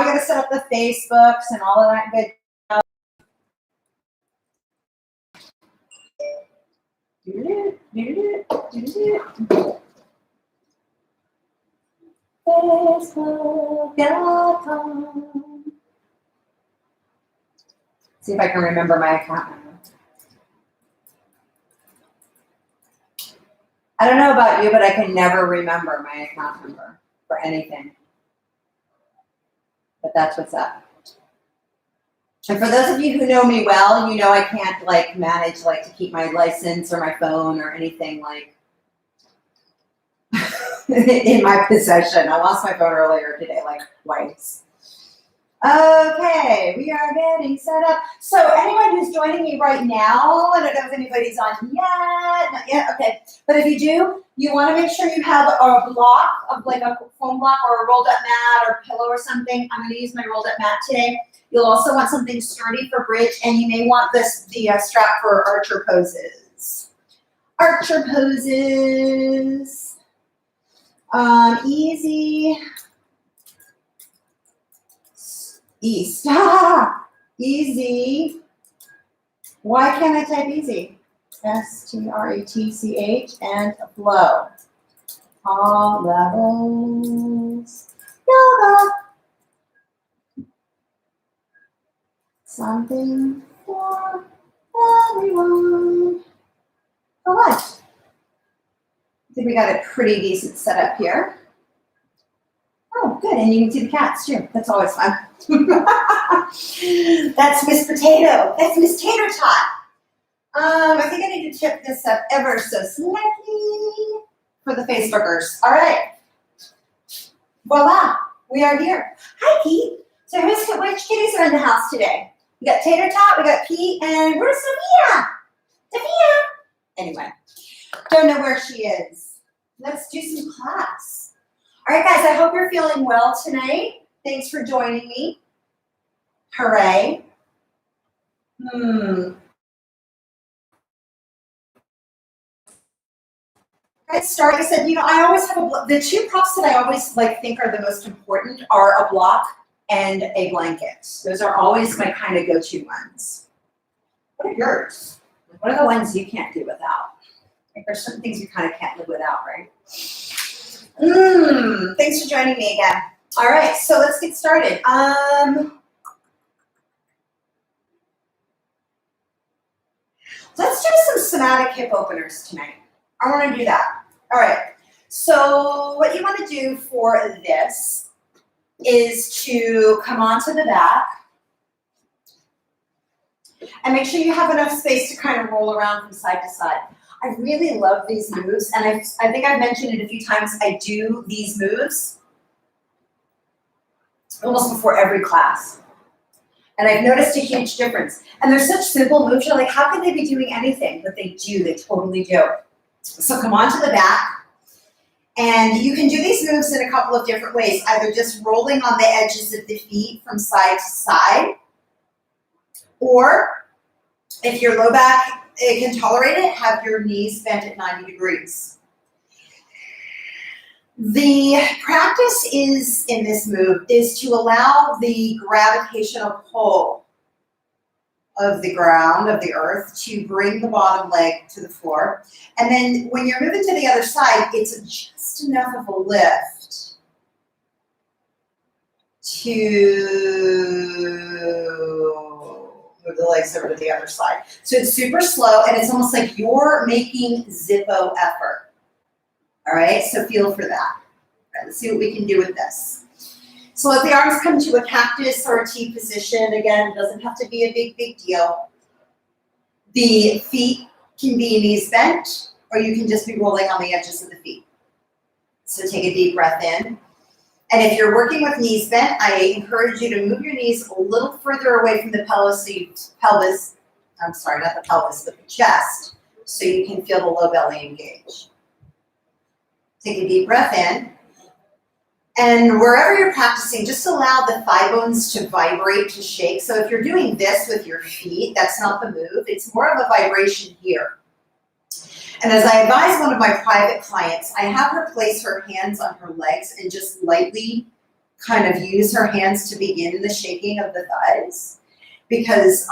we got to set up the Facebooks and all of that good stuff. Facebook.com. See if I can remember my account number. I don't know about you, but I can never remember my account number for anything. But that's what's up. And for those of you who know me well, you know I can't like manage like to keep my license or my phone or anything like in my possession. I lost my phone earlier today, like twice. Okay, we are getting set up. So anyone who's joining me right now, I don't know if anybody's on yet, not yet, okay. But if you do, you want to make sure you have a block of like a foam block or a rolled up mat or pillow or something. I'm going to use my rolled up mat today. You'll also want something sturdy for bridge, and you may want the strap for archer poses. Archer poses. Easy. East. Easy. Why can't I type easy? S-T-R-A-T-C-H and flow. All levels. Yoga. Something for everyone. All right. I think we got a pretty decent setup here. Oh, good, and you can see the cats too. That's always fun. That's Miss Potato. That's Miss Tater Tot. I think I need to tip this up ever so slightly for the Facebookers. All right. Voila, we are here. Hi, Pete. So which kitties are in the house today? We got Tater Tot, we got Pete, and where's Sophia? Sophia. Anyway, don't know where she is. Let's do some class. All right, guys, I hope you're feeling well tonight. Thanks for joining me. Hooray. Let's start. I said, I always have the two props that I always think are the most important are a block and a blanket. Those are always my kind of go-to ones. What are yours? What are the ones you can't do without? Like there's certain things you kind of can't live without, right? Thanks for joining me again. All right, so let's get started. Let's do some somatic hip openers tonight. I want to do that. All right, so what you want to do for this is to come onto the back and make sure you have enough space to kind of roll around from side to side. I really love these moves, and I think I've mentioned it a few times. I do these moves almost before every class, and I've noticed a huge difference. And they're such simple moves. You're like, how can they be doing anything? But they do. They totally do. So come on to the back, and you can do these moves in a couple of different ways, either just rolling on the edges of the feet from side to side, or if your low back can tolerate it, have your knees bent at 90 degrees. The practice is in this move is to allow the gravitational pull of the ground, of the earth, to bring the bottom leg to the floor. And then when you're moving to the other side, it's just enough of a lift to move the legs over to the other side. So it's super slow, and it's almost like you're making Zippo effort. All right, so feel for that. All right, let's see what we can do with this. So let the arms come to a cactus or a T position. Again, it doesn't have to be a big deal. The feet can be knees bent, or you can just be rolling on the edges of the feet. So take a deep breath in. And if you're working with knees bent, I encourage you to move your knees a little further away from the pelvis, I'm sorry, not the pelvis, but the chest, so you can feel the low belly engage. Take a deep breath in. And wherever you're practicing, just allow the thigh bones to vibrate, to shake. So if you're doing this with your feet, that's not the move. It's more of a vibration here. And as I advise one of my private clients, I have her place her hands on her legs and just lightly kind of use her hands to begin the shaking of the thighs, because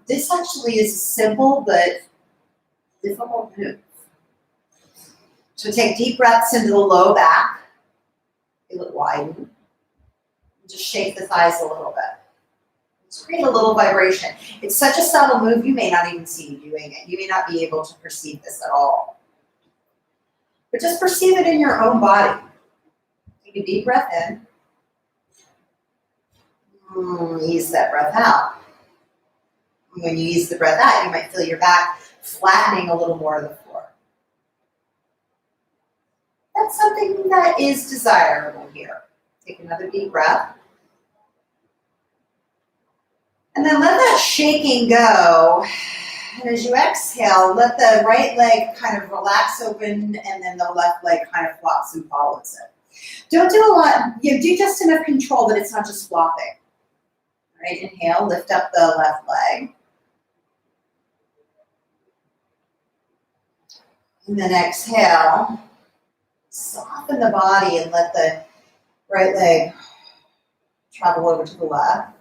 this actually is a simple but difficult move. So take deep breaths into the low back, feel it widen. Just shake the thighs a little bit. Just create a little vibration. It's such a subtle move, you may not even see you doing it. You may not be able to perceive this at all. But just perceive it in your own body. Take a deep breath in. Ease that breath out. When you ease the breath out, you might feel your back flattening a little more to the floor. That's something that is desirable here. Take another deep breath. And then let that shaking go. And as you exhale, let the right leg kind of relax open, and then the left leg kind of flops and follows it. Don't do a lot, do just enough control that it's not just flopping. All right, inhale, lift up the left leg. And then exhale, soften the body and let the right leg travel over to the left.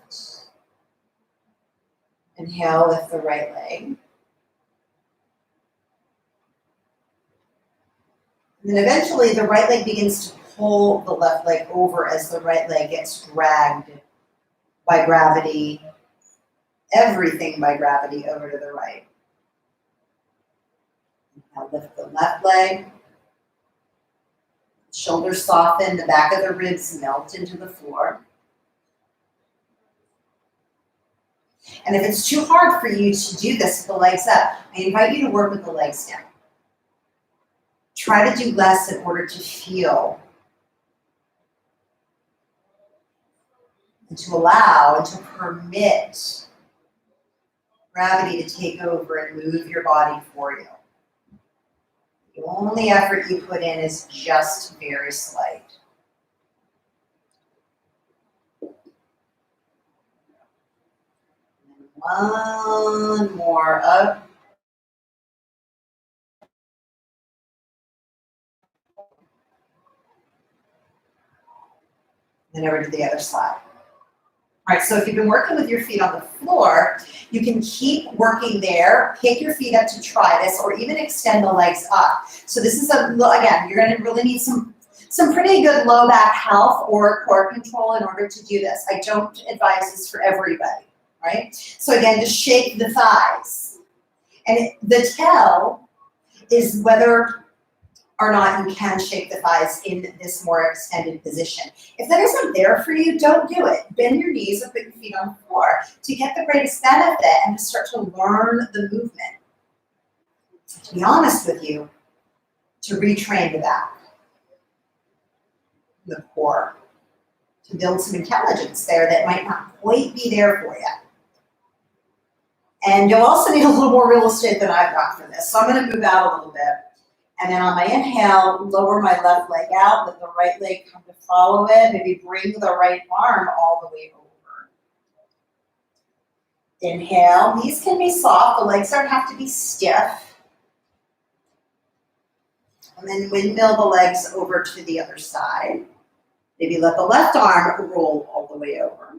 Inhale, lift the right leg. And then eventually the right leg begins to pull the left leg over as the right leg gets dragged by gravity, everything by gravity over to the right. Now lift the left leg. Shoulders soften, the back of the ribs melt into the floor. And if it's too hard for you to do this with the legs up, I invite you to work with the legs down. Try to do less in order to feel and to allow and to permit gravity to take over and move your body for you. The only effort you put in is just very slight. One more up. Then over to the other side. All right, so if you've been working with your feet on the floor, you can keep working there, pick your feet up to try this, or even extend the legs up. So this is, again, you're gonna really need some pretty good low back health or core control in order to do this. I don't advise this for everybody, right? So again, just shake the thighs. And the tell is whether or not you can shake the thighs in this more extended position. If that isn't there for you, don't do it. Bend your knees or put your feet on the floor to get the greatest benefit and to start to learn the movement. To be honest with you, to retrain the back, the core, to build some intelligence there that might not quite be there for you. And you'll also need a little more real estate than I've got for this. So I'm going to move out a little bit. And then on my inhale, lower my left leg out, let the right leg come to follow it. Maybe bring the right arm all the way over. Inhale, knees can be soft, the legs don't have to be stiff. And then windmill the legs over to the other side. Maybe let the left arm roll all the way over.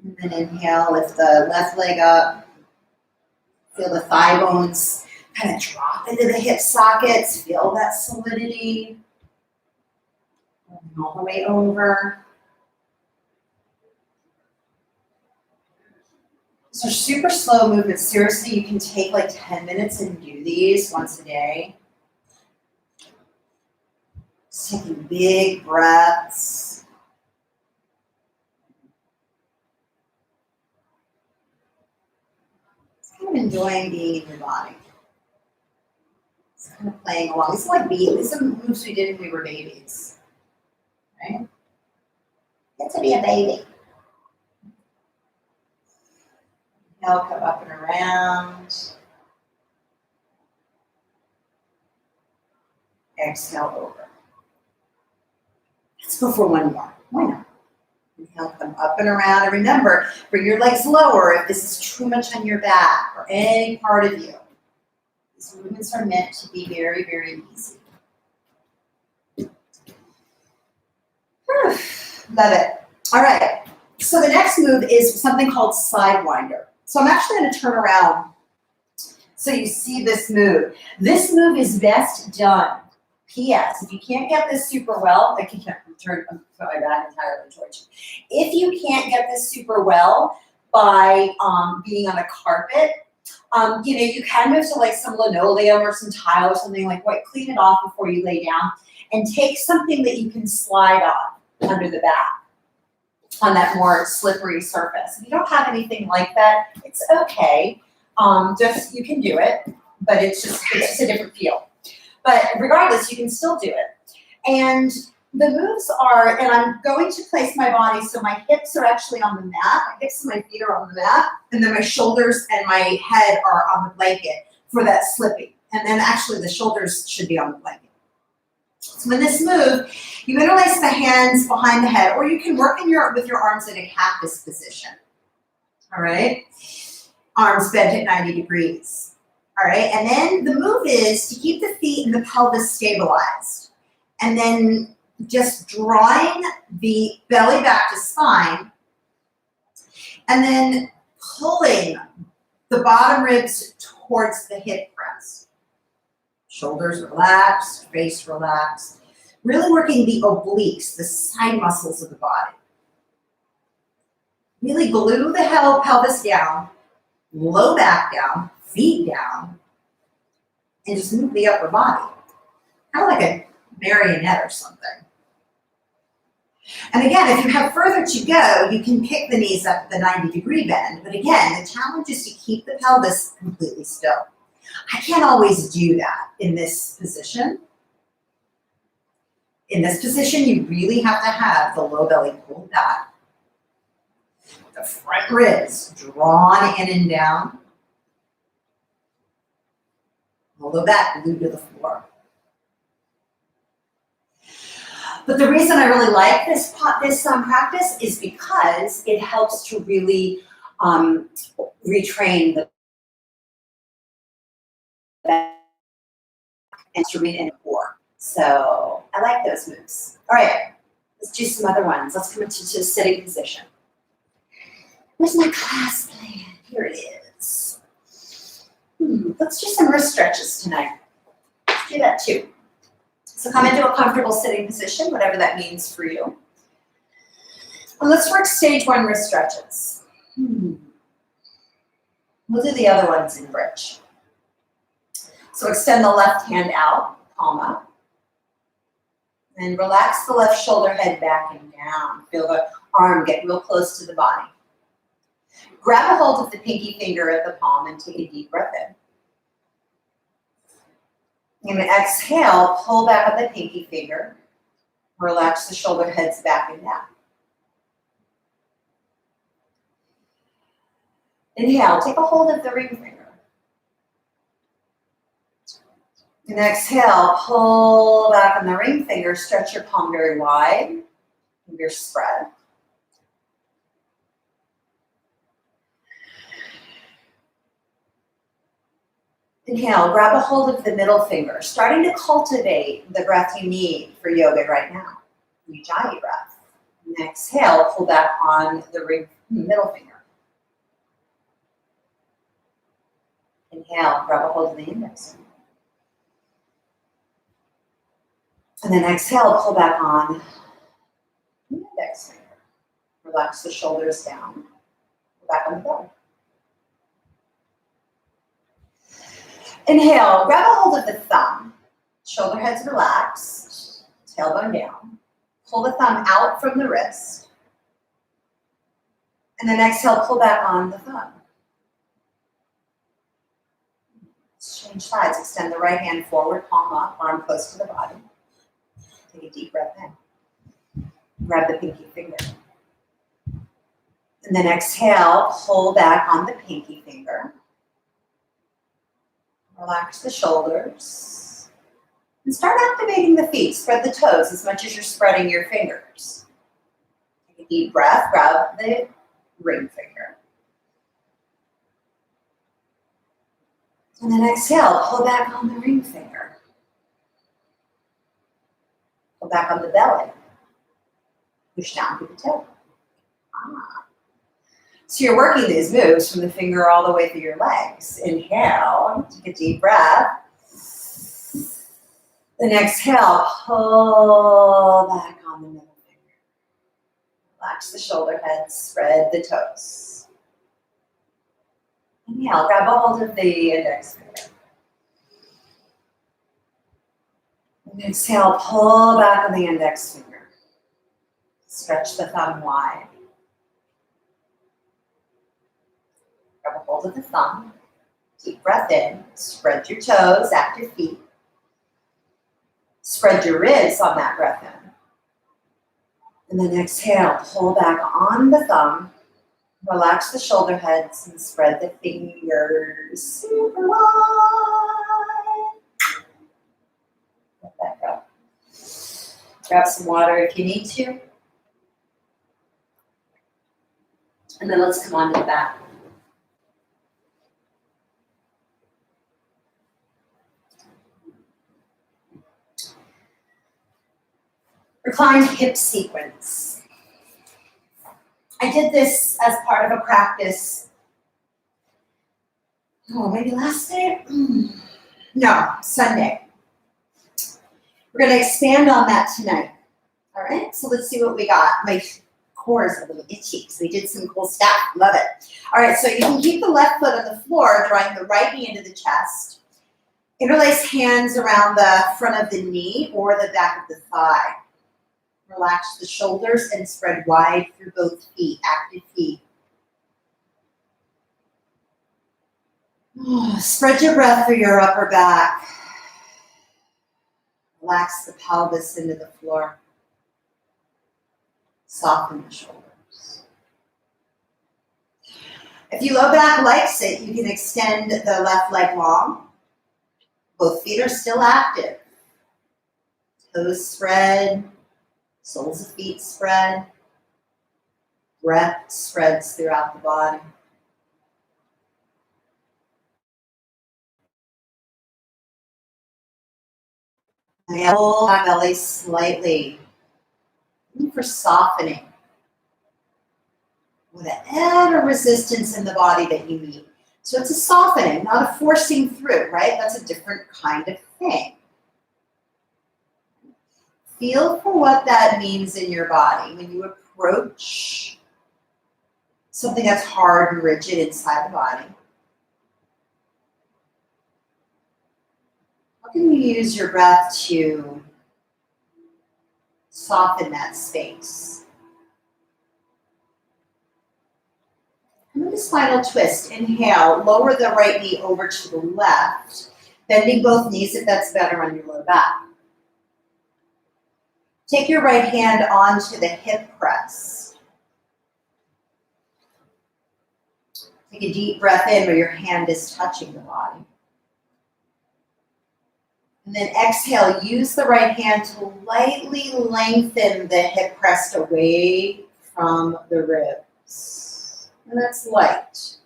And then inhale, lift the left leg up. Feel the thigh bones kind of drop into the hip sockets. Feel that solidity. All the way over. So super slow movements. Seriously, you can take like 10 minutes and do these once a day. Just taking big breaths. Kind of enjoying being in your body. It's kind of playing along. It's like these are moves we did when we were babies. Right? Get to be a baby. Now come up and around. Exhale over. Let's go for one more. Why not? Inhale, come up and around. And remember, bring your legs lower if this is too much on your back or any part of you. These movements are meant to be very, very easy. Love it. All right. So the next move is something called Sidewinder. So I'm actually going to turn around so you see this move. This move is best done. P.S. If you can't get this super well, I can turn my back entirely towards you. If you can't get this super well by being on a carpet, you know, you can move to like some linoleum or some tile or something like what, clean it off before you lay down and take something that you can slide on under the back on that more slippery surface. If you don't have anything like that, it's okay. Just, you can do it, but it's just a different feel. But regardless, you can still do it. And the moves are, and I'm going to place my body so my hips are actually on the mat, my hips and my feet are on the mat, and then my shoulders and my head are on the blanket for that slipping. And then actually the shoulders should be on the blanket. So in this move, you interlace the hands behind the head, or you can work with your arms in a cactus position. All right? Arms bent at 90 degrees. All right? And then the move is to keep the feet and the pelvis stabilized. And then just drawing the belly back to spine, and then pulling the bottom ribs towards the hip crest. Shoulders relaxed, face relaxed. Really working the obliques, the side muscles of the body. Really glue the pelvis down, low back down, feet down, and just move the upper body. Kind of like a marionette or something. And again, if you have further to go, you can pick the knees up at the 90-degree bend. But again, the challenge is to keep the pelvis completely still. I can't always do that in this position. In this position, you really have to have the low belly pulled back, the front ribs drawn in and down, the low back glued to the floor. But the reason I really like this practice is because it helps to really retrain the back and to read in the core. So I like those moves. All right, let's do some other ones. Let's come into sitting position. Where's my class plan? Here it is. Let's do some wrist stretches tonight. Let's do that too. So come into a comfortable sitting position, whatever that means for you. And let's work stage 1 wrist stretches. We'll do the other ones in bridge. So extend the left hand out, palm up. And relax the left shoulder, head back and down. Feel the arm get real close to the body. Grab a hold of the pinky finger at the palm and take a deep breath in. And exhale, pull back on the pinky finger. Relax the shoulder, heads back and down. Inhale, take a hold of the ring finger. And exhale, pull back on the ring finger, stretch your palm very wide, finger spread. Inhale, grab a hold of the middle finger, starting to cultivate the breath you need for yoga right now. Ujjayi breath. And exhale, pull back on the middle finger. Inhale, grab a hold of the index finger. And then exhale, pull back on the index finger. Relax the shoulders down. Pull back on the belly. Inhale, grab a hold of the thumb. Shoulder heads relaxed. Tailbone down. Pull the thumb out from the wrist. And then exhale, pull back on the thumb. Let's change sides. Extend the right hand forward, palm up, arm close to the body. Take a deep breath in. Grab the pinky finger. And then exhale, pull back on the pinky finger. Relax the shoulders. And start activating the feet. Spread the toes as much as you're spreading your fingers. Take a deep breath. Grab the ring finger. And then exhale, pull back on the ring finger. Pull back on the belly. Push down through the toe. So you're working these moves from the finger all the way through your legs. Inhale, take a deep breath. Then exhale, pull back on the middle finger. Relax the shoulder head, spread the toes. Inhale, grab a hold of the index finger. And exhale, pull back on the index finger. Stretch the thumb wide. Grab a hold of the thumb. Deep breath in. Spread your toes, active feet. Spread your ribs on that breath in. And then exhale, pull back on the thumb. Relax the shoulder heads and spread the fingers super wide. Let that go. Grab some water if you need to. And then let's come on to the back. Reclined hip sequence. I did this as part of a practice, maybe last day? No, Sunday. We're gonna expand on that tonight. All right, so let's see what we got. My core is a little itchy, so we did some cool stuff, love it. All right, so you can keep the left foot on the floor, drawing the right knee into the chest. Interlace hands around the front of the knee or the back of the thigh. Relax the shoulders and spread wide through both feet, active feet. Spread your breath through your upper back. Relax the pelvis into the floor. Soften the shoulders. If your low back likes it, you can extend the left leg long. Both feet are still active. Toes spread. Soles of feet spread. Breath spreads throughout the body. Pull back belly slightly. Looking for softening. Whatever resistance in the body that you need. So it's a softening, not a forcing through, right? That's a different kind of thing. Feel for what that means in your body when you approach something that's hard and rigid inside the body. How can you use your breath to soften that space? Come into spinal twist. Inhale, lower the right knee over to the left, bending both knees if that's better on your low back. Take your right hand onto the hip press. Take a deep breath in where your hand is touching the body. And then exhale, use the right hand to lightly lengthen the hip pressed away from the ribs. And that's light.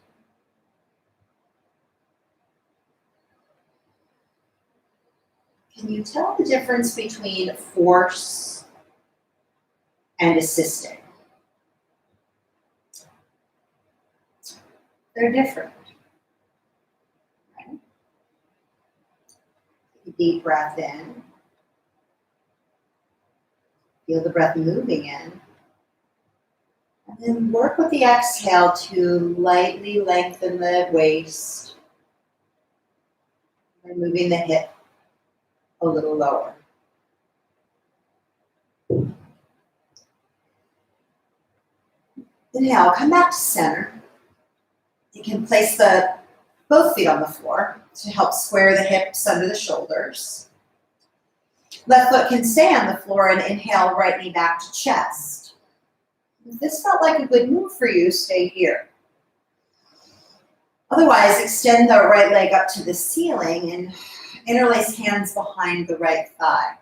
Can you tell the difference between force and assisting? They're different. Right? Take a deep breath in. Feel the breath moving in. And then work with the exhale to lightly lengthen the waist. And moving the hip a little lower. Inhale, come back to center. You can place both feet on the floor to help square the hips under the shoulders. Left foot can stay on the floor and inhale, right knee back to chest. If this felt like a good move for you, stay here. Otherwise, extend the right leg up to the ceiling and interlace hands behind the right thigh.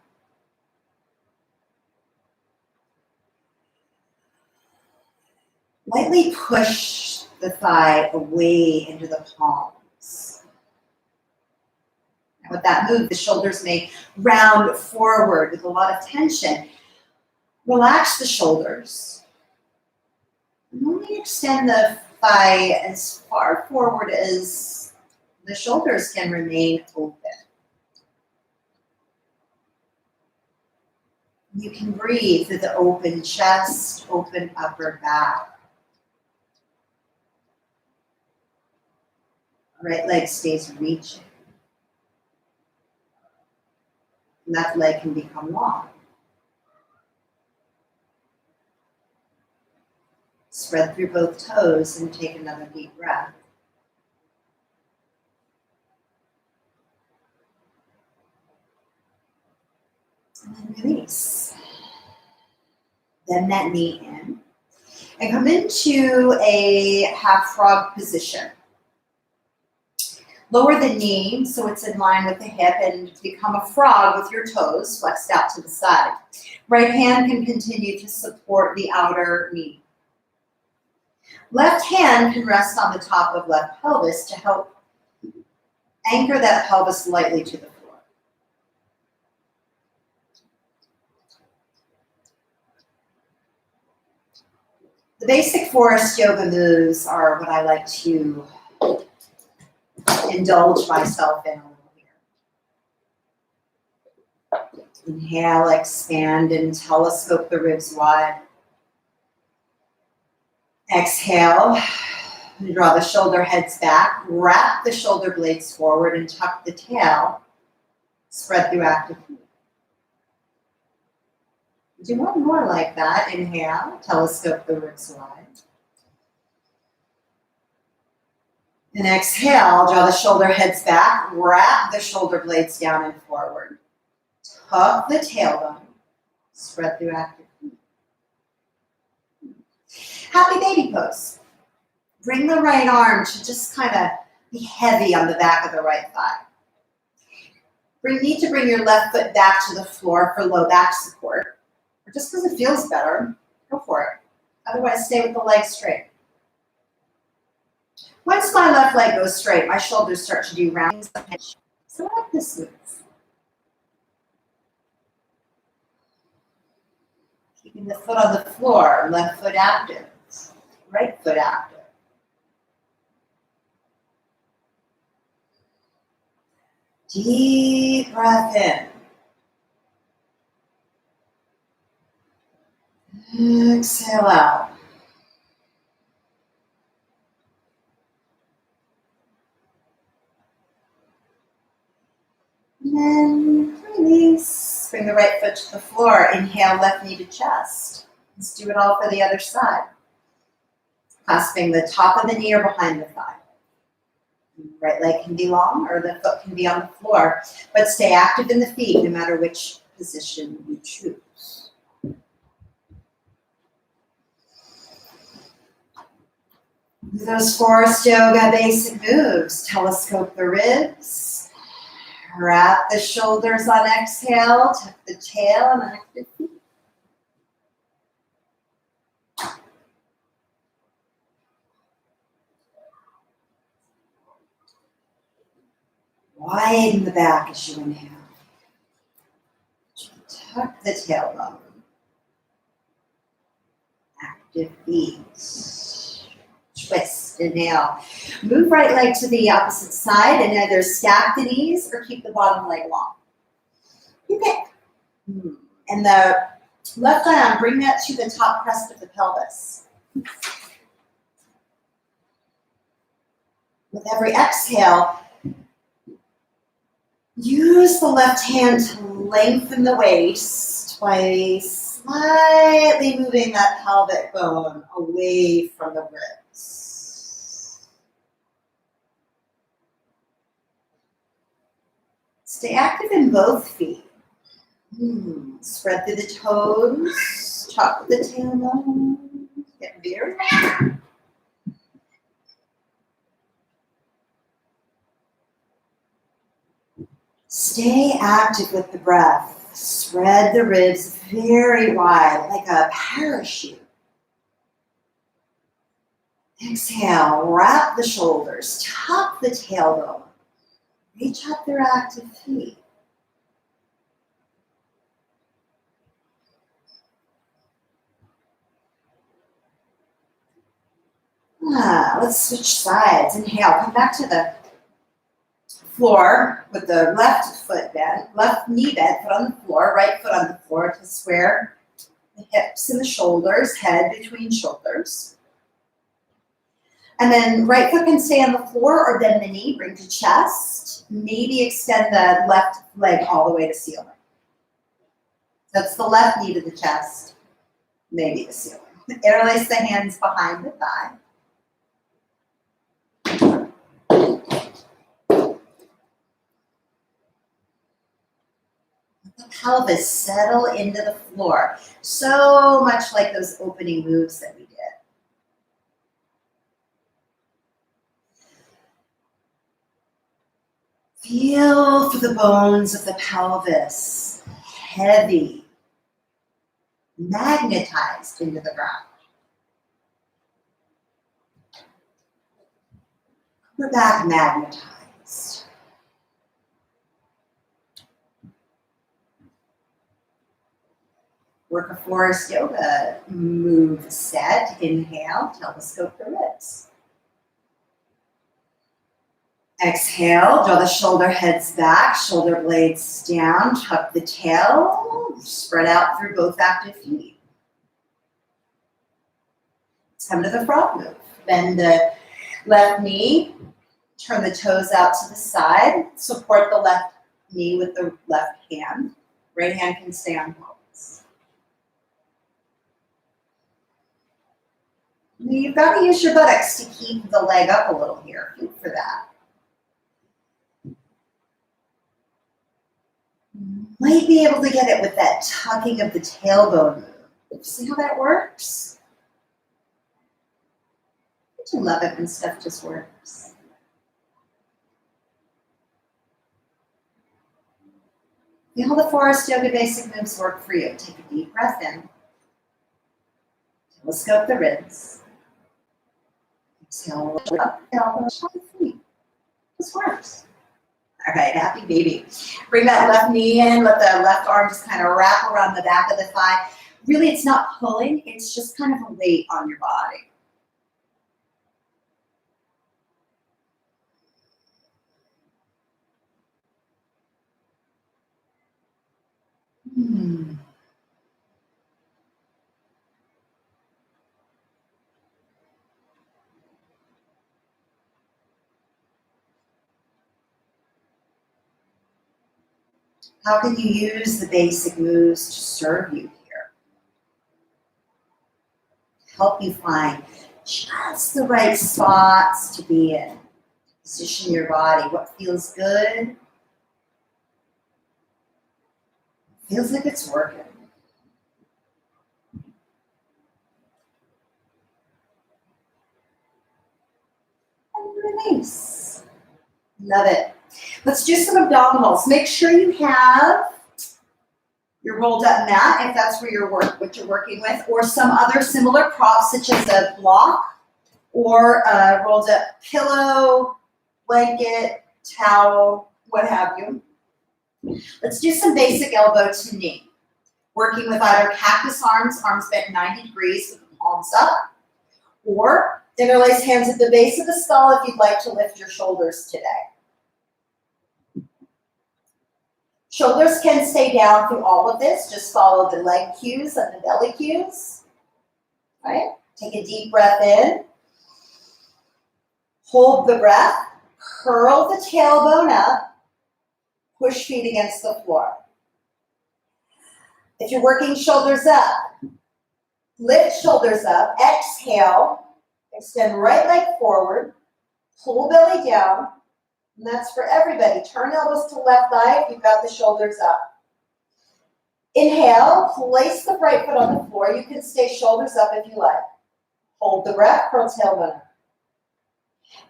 Lightly push the thigh away into the palms. And with that move, the shoulders may round forward with a lot of tension. Relax the shoulders. And only extend the thigh as far forward as the shoulders can remain open. You can breathe through the open chest, open upper back. Right leg stays reaching. Left leg can become long. Spread through both toes and take another deep breath. And then release. Bend that knee in. And come into a half frog position. Lower the knee so it's in line with the hip and become a frog with your toes flexed out to the side. Right hand can continue to support the outer knee. Left hand can rest on the top of left pelvis to help anchor that pelvis lightly to the floor. The basic forest yoga moves are what I like to indulge myself in a little here. Inhale, expand and telescope the ribs wide. Exhale, draw the shoulder heads back, wrap the shoulder blades forward and tuck the tail, spread through active feet. Do one more like that. Inhale, telescope the ribs wide. And exhale, draw the shoulder heads back, wrap the shoulder blades down and forward. Tuck the tailbone, spread through active feet. Happy baby pose. Bring the right arm to just kind of be heavy on the back of the right thigh. Need to bring your left foot back to the floor for low back support. Or just because it feels better, go for it. Otherwise, stay with the legs straight. Once my left leg goes straight, my shoulders start to do roundings. So I like this move. Keeping the foot on the floor, left foot active, right foot active. Deep breath in. Exhale out. And then release. Bring the right foot to the floor. Inhale, left knee to chest. Let's do it all for the other side. Clasping the top of the knee or behind the thigh. Right leg can be long or the foot can be on the floor, but stay active in the feet no matter which position you choose. Those forest yoga basic moves. Telescope the ribs. Wrap the shoulders on exhale. Tuck the tail and active feet. Widen the back as you inhale. Tuck the tailbone. Active feet. Twist, inhale. Move right leg to the opposite side and either stack the knees or keep the bottom leg long. You pick. And the left arm, bring that to the top crest of the pelvis. With every exhale, use the left hand to lengthen the waist by slightly moving that pelvic bone away from the ribs. Stay active in both feet. Spread through the toes, tuck the tailbone, get very high. Stay active with the breath. Spread the ribs very wide, like a parachute. Exhale, wrap the shoulders, tuck the tailbone. Reach up through active feet. Let's switch sides. Inhale, come back to the floor with the left foot bent, left knee bent, foot on the floor, right foot on the floor to square the hips and the shoulders, head between shoulders. And then right foot can stay on the floor or bend the knee, bring to chest. Maybe extend the left leg all the way to ceiling. That's the left knee to the chest, maybe the ceiling. Interlace the hands behind the thigh. Let the pelvis settle into the floor. So much like those opening moves that we did. Feel for the bones of the pelvis, heavy, magnetized into the ground. Upper back magnetized. Work a forest yoga move set. Inhale, telescope the ribs. Exhale, draw the shoulder heads back, shoulder blades down, tuck the tail, spread out through both active feet. Let's come to the frog move. Bend the left knee, turn the toes out to the side, support the left knee with the left hand. Right hand can stay on pelvis. You've got to use your buttocks to keep the leg up a little here. Feel for that. Might be able to get it with that tucking of the tailbone move. See how that works? Don't you love it when stuff just works? Feel how the forest yoga basic moves work for you. Take a deep breath in. Telescope the ribs. Exhale, up, elbow, shut the feet. This works. All right, happy baby. Bring that left knee in, let the left arm just kind of wrap around the back of the thigh. Really, it's not pulling, it's just kind of a weight on your body. How can you use the basic moves to serve you here? Help you find just the right spots to be in. Position your body. What feels good? Feels like it's working. And release. Love it. Let's do some abdominals. Make sure you have your rolled up mat, if that's where what you're working with, or some other similar props such as a block or a rolled up pillow, blanket, towel, what have you. Let's do some basic elbow to knee. Working with either cactus arms bent 90 degrees with the palms up, or interlace hands at the base of the skull if you'd like to lift your shoulders today. Shoulders can stay down through all of this. Just follow the leg cues and the belly cues. All right? Take a deep breath in. Hold the breath. Curl the tailbone up. Push feet against the floor. If you're working shoulders up, lift shoulders up. Exhale. Extend right leg forward. Pull belly down. And that's for everybody. Turn elbows to left thigh if you've got the shoulders up. Inhale, place the right foot on the floor. You can stay shoulders up if you like. Hold the breath, curl tailbone up.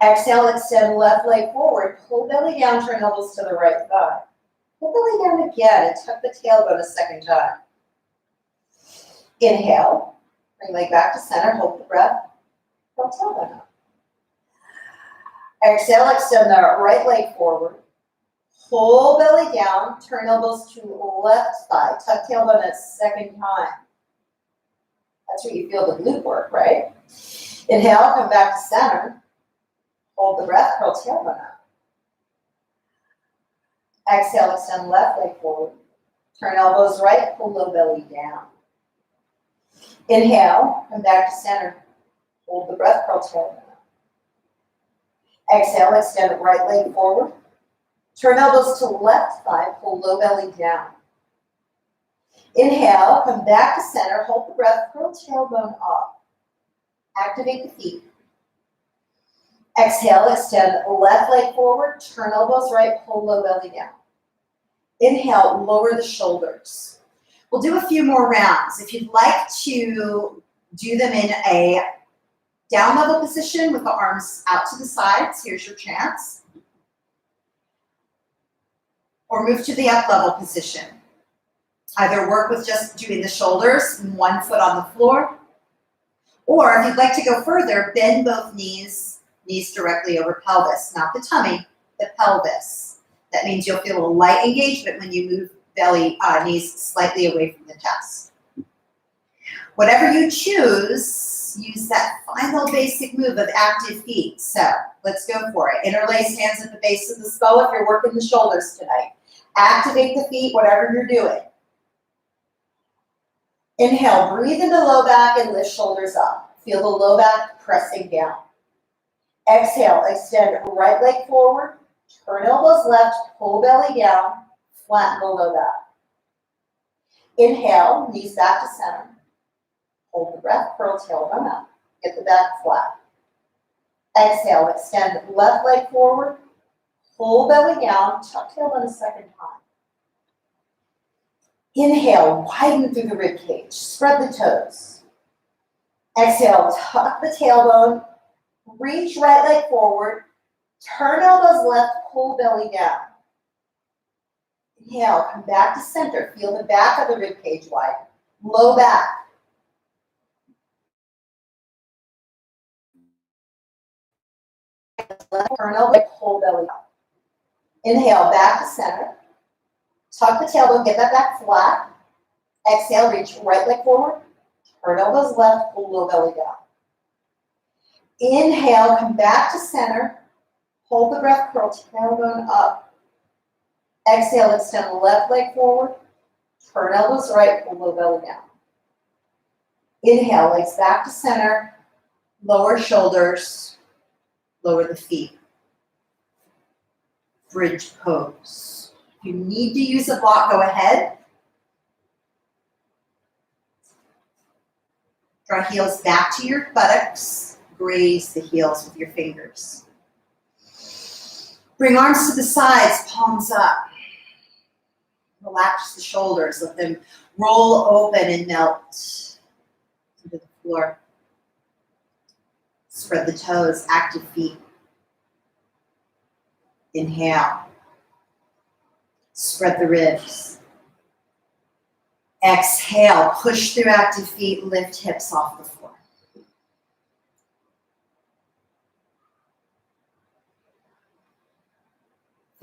Exhale, extend left leg forward. Pull belly down, turn elbows to the right thigh. Pull belly down again and tuck the tailbone a second time. Inhale, bring leg back to center, hold the breath, curl tailbone up. Exhale, extend the right leg forward. Pull belly down, turn elbows to left thigh. Tuck tailbone a second time. That's where you feel the glute work, right? Inhale, come back to center. Hold the breath, curl tailbone up. Exhale, extend left leg forward. Turn elbows right, pull low belly down. Inhale, come back to center. Hold the breath, curl tailbone up. Exhale, extend right leg forward. Turn elbows to left thigh, pull low belly down. Inhale, come back to center, hold the breath, curl tailbone up. Activate the feet. Exhale, extend left leg forward, turn elbows right, pull low belly down. Inhale, lower the shoulders. We'll do a few more rounds. If you'd like to do them in a down level position with the arms out to the sides, here's your chance. Or move to the up level position. Either work with just doing the shoulders and one foot on the floor, or if you'd like to go further, bend both knees, knees directly over pelvis, not the tummy, the pelvis. That means you'll feel a light engagement when you move belly, knees slightly away from the chest. Whatever you choose, use that final basic move of active feet. So let's go for it. Interlace hands at the base of the skull if you're working the shoulders tonight. Activate the feet, whatever you're doing. Inhale, breathe into low back and lift shoulders up. Feel the low back pressing down. Exhale, extend right leg forward, turn elbows left, pull belly down, flatten the low back. Inhale, knees back to center. Hold the breath, curl tailbone up. Get the back flat. Exhale, extend left leg forward, pull belly down, tuck tailbone a second time. Inhale, widen through the rib cage, spread the toes. Exhale, tuck the tailbone, reach right leg forward, turn elbows left, pull belly down. Inhale, come back to center, feel the back of the rib cage widen, low back. Turn elbow, pull belly down. Inhale, back to center. Tuck the tailbone, get that back flat. Exhale, reach right leg forward. Turn elbows left, pull low belly down. Inhale, come back to center. Hold the breath, curl tailbone up. Exhale, extend the left leg forward. Turn elbows right, pull low belly down. Inhale, legs back to center. Lower shoulders, lower the feet. Bridge pose. If you need to use a block, go ahead. Draw heels back to your buttocks. Graze the heels with your fingers. Bring arms to the sides, palms up. Relax the shoulders. Let them roll open and melt into the floor. Spread the toes, active feet. Inhale. Spread the ribs. Exhale, push through active feet, lift hips off the floor.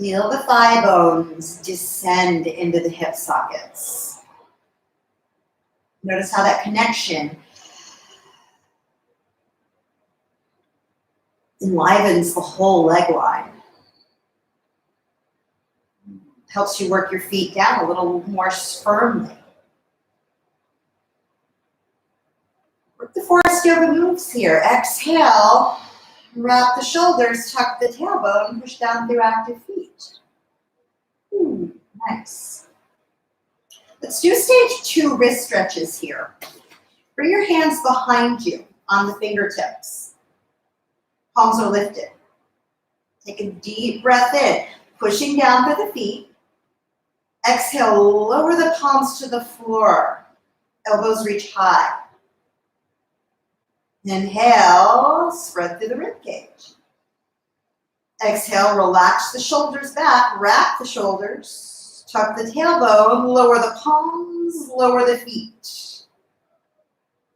Feel the thigh bones descend into the hip sockets. Notice how that connection enlivens the whole leg line. Helps you work your feet down a little more firmly. Work the forest yoga moves here. Exhale, wrap the shoulders, tuck the tailbone, push down through active feet. Nice. Let's do stage 2 wrist stretches here. Bring your hands behind you on the fingertips. Palms are lifted. Take a deep breath in, pushing down through the feet. Exhale, lower the palms to the floor. Elbows reach high. Inhale, spread through the ribcage. Exhale, relax the shoulders back, wrap the shoulders, tuck the tailbone, lower the palms, lower the feet.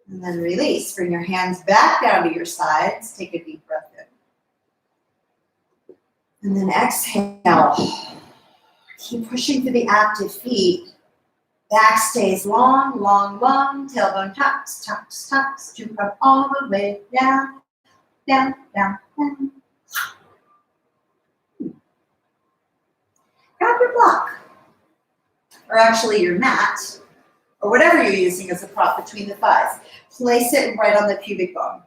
And then release. Bring your hands back down to your sides. Take a deep breath in. And then exhale. Keep pushing through the active feet. Back stays long, long, long. Tailbone tucks, tucks, tucks to come all the way down, down, down, down. Grab your block, or actually your mat, or whatever you're using as a prop between the thighs. Place it right on the pubic bone.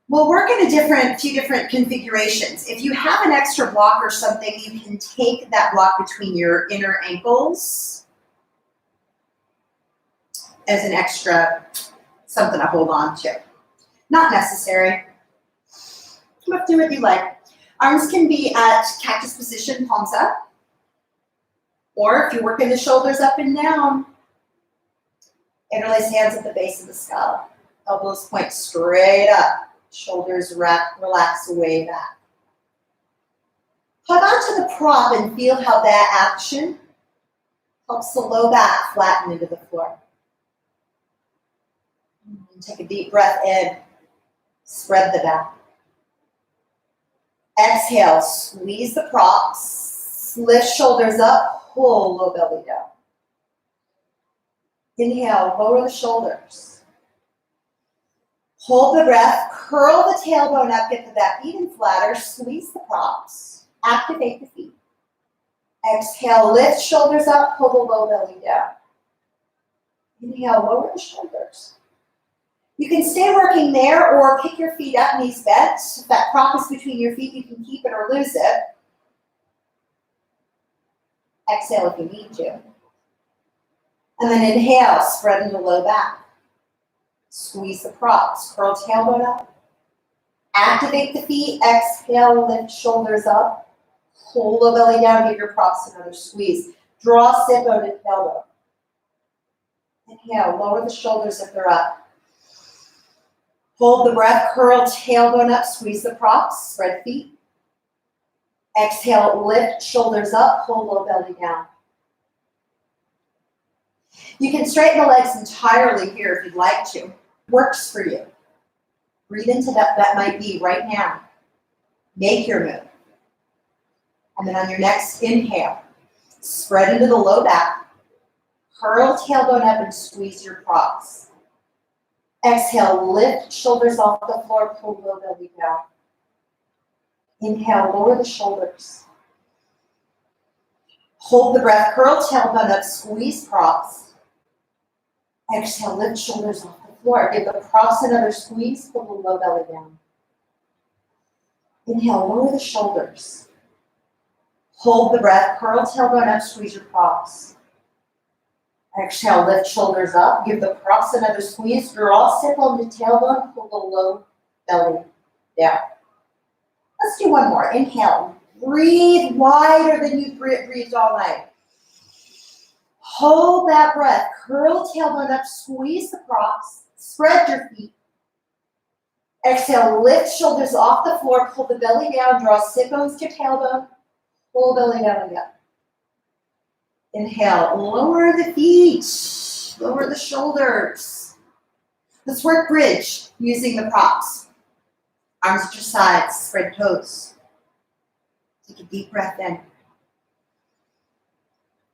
We'll work in a few different configurations. If you have an extra block or something, you can take that block between your inner ankles as an extra something to hold on to. Not necessary. You have to do what you like. Arms can be at cactus position, palms up. Or if you're working the shoulders up and down, interlace hands at the base of the skull. Elbows point straight up. Shoulders relax way back. Hug onto the prop and feel how that action helps the low back flatten into the floor. And take a deep breath in. Spread the back. Exhale, squeeze the props. Lift shoulders up, pull low belly down. Inhale, lower the shoulders. Hold the breath, curl the tailbone up, get the back even flatter, squeeze the props, activate the feet. Exhale, lift shoulders up, pull the low belly down. Inhale, lower the shoulders. You can stay working there or pick your feet up, knees bent. If that prop is between your feet, you can keep it or lose it. Exhale if you need to. And then inhale, spread into low back. Squeeze the props, curl tailbone up. Activate the feet, exhale, lift shoulders up. Pull the belly down, give your props another squeeze. Draw sit bone to tailbone. Inhale, lower the shoulders if they're up. Hold the breath, curl tailbone up, squeeze the props, spread feet. Exhale, lift shoulders up, pull low belly down. You can straighten the legs entirely here if you'd like to. Works for you. Breathe into that might be right now. Make your move. And then on your next inhale, spread into the low back, curl tailbone up and squeeze your props. Exhale, lift shoulders off the floor, pull low belly down. Inhale, lower the shoulders. Hold the breath, curl tailbone up, squeeze props. Exhale, lift shoulders off the floor. Give the props another squeeze, pull the low belly down. Inhale, lower the shoulders. Hold the breath, curl tailbone up, squeeze your props. Exhale, lift shoulders up. Give the props another squeeze. Draw sit bone to tailbone, pull the low belly down. Let's do one more. Inhale. Breathe wider than you breathed all night. Hold that breath. Curl tailbone up, squeeze the props, spread your feet. Exhale, lift shoulders off the floor, pull the belly down, draw sit bones to tailbone, pull belly down again. Inhale, lower the feet, lower the shoulders. Let's work bridge using the props. Arms at your sides, spread toes. Take a deep breath in.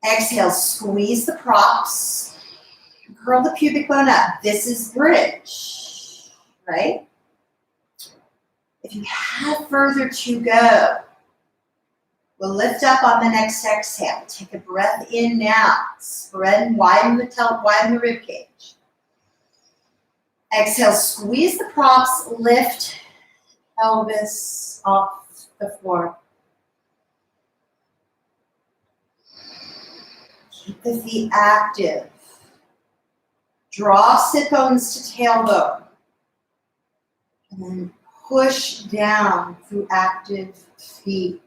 Exhale, squeeze the props. Curl the pubic bone up. This is bridge, right? If you have further to go, we'll lift up on the next exhale. Take a breath in now. Spread and widen the rib cage. Exhale, squeeze the props, lift pelvis off the floor. Keep the feet active. Draw sit bones to tailbone. And then push down through active feet.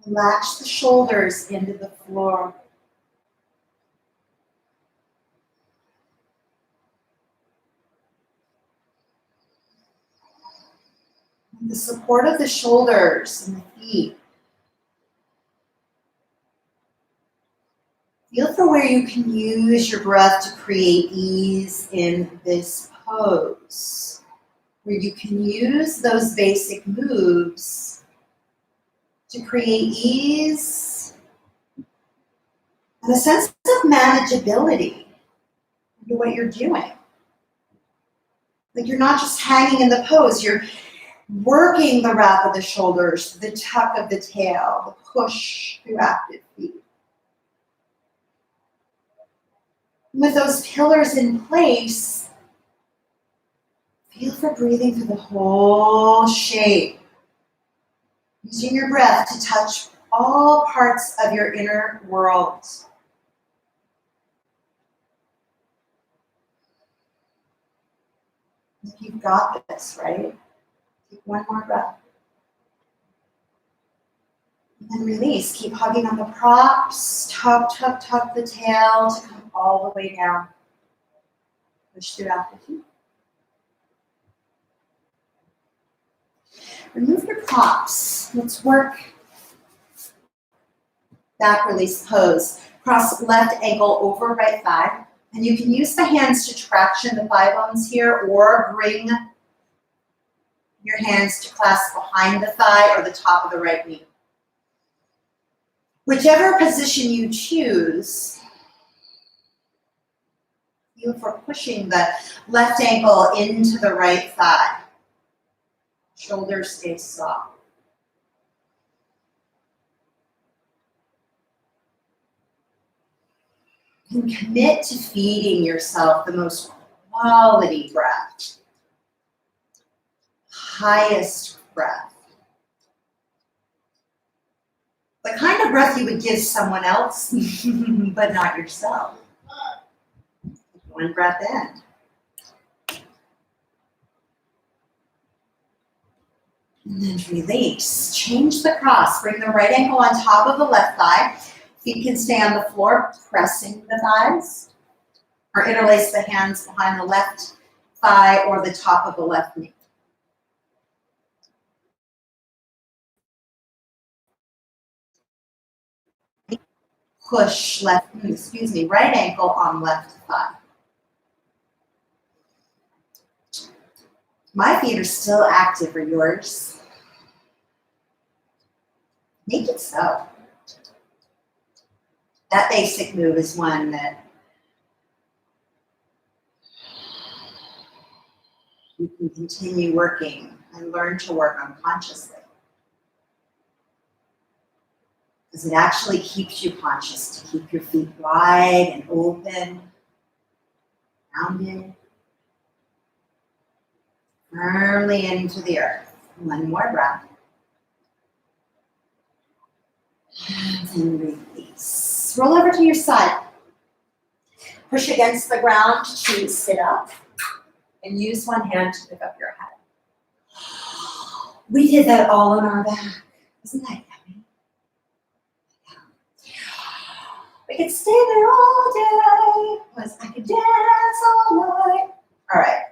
Relax the shoulders into the floor. The support of the shoulders and the feet. Feel for where you can use your breath to create ease in this pose. where you can use those basic moves to create ease and a sense of manageability into what you're doing. Like you're not just hanging in the pose, you're working the wrap of the shoulders, the tuck of the tail, the push through active feet. With those pillars in place, feel for breathing through the whole shape. Using your breath to touch all parts of your inner world. You've got this, right? Take one more breath. And then release. Keep hugging on the props. Tug, tug, tug the tail to come all the way down. Push through active feet. Remove your props. Let's work back release pose. Cross left ankle over right thigh. And you can use the hands to traction the thigh bones here or bring your hands to clasp behind the thigh or the top of the right knee. Whichever position you choose, feel for pushing the left ankle into the right thigh. Shoulders stay soft. And commit to feeding yourself the most quality breath. Highest breath. The kind of breath you would give someone else, but not yourself. One breath in. And then release. Change the cross. Bring the right ankle on top of the left thigh. Feet can stay on the floor, pressing the thighs. Or interlace the hands behind the left thigh or the top of the left knee. Push right ankle on left thigh. My feet are still active, are yours? Make it so. That basic move is one that you can continue working and learn to work unconsciously. Because it actually keeps you conscious to keep your feet wide and open, rounded, firmly into the earth. One more breath. And release. Roll over to your side. Push against the ground to sit up. And use one hand to pick up your head. We did that all on our back. Isn't that yummy? We could stay there all day. Because I could dance all night. All right.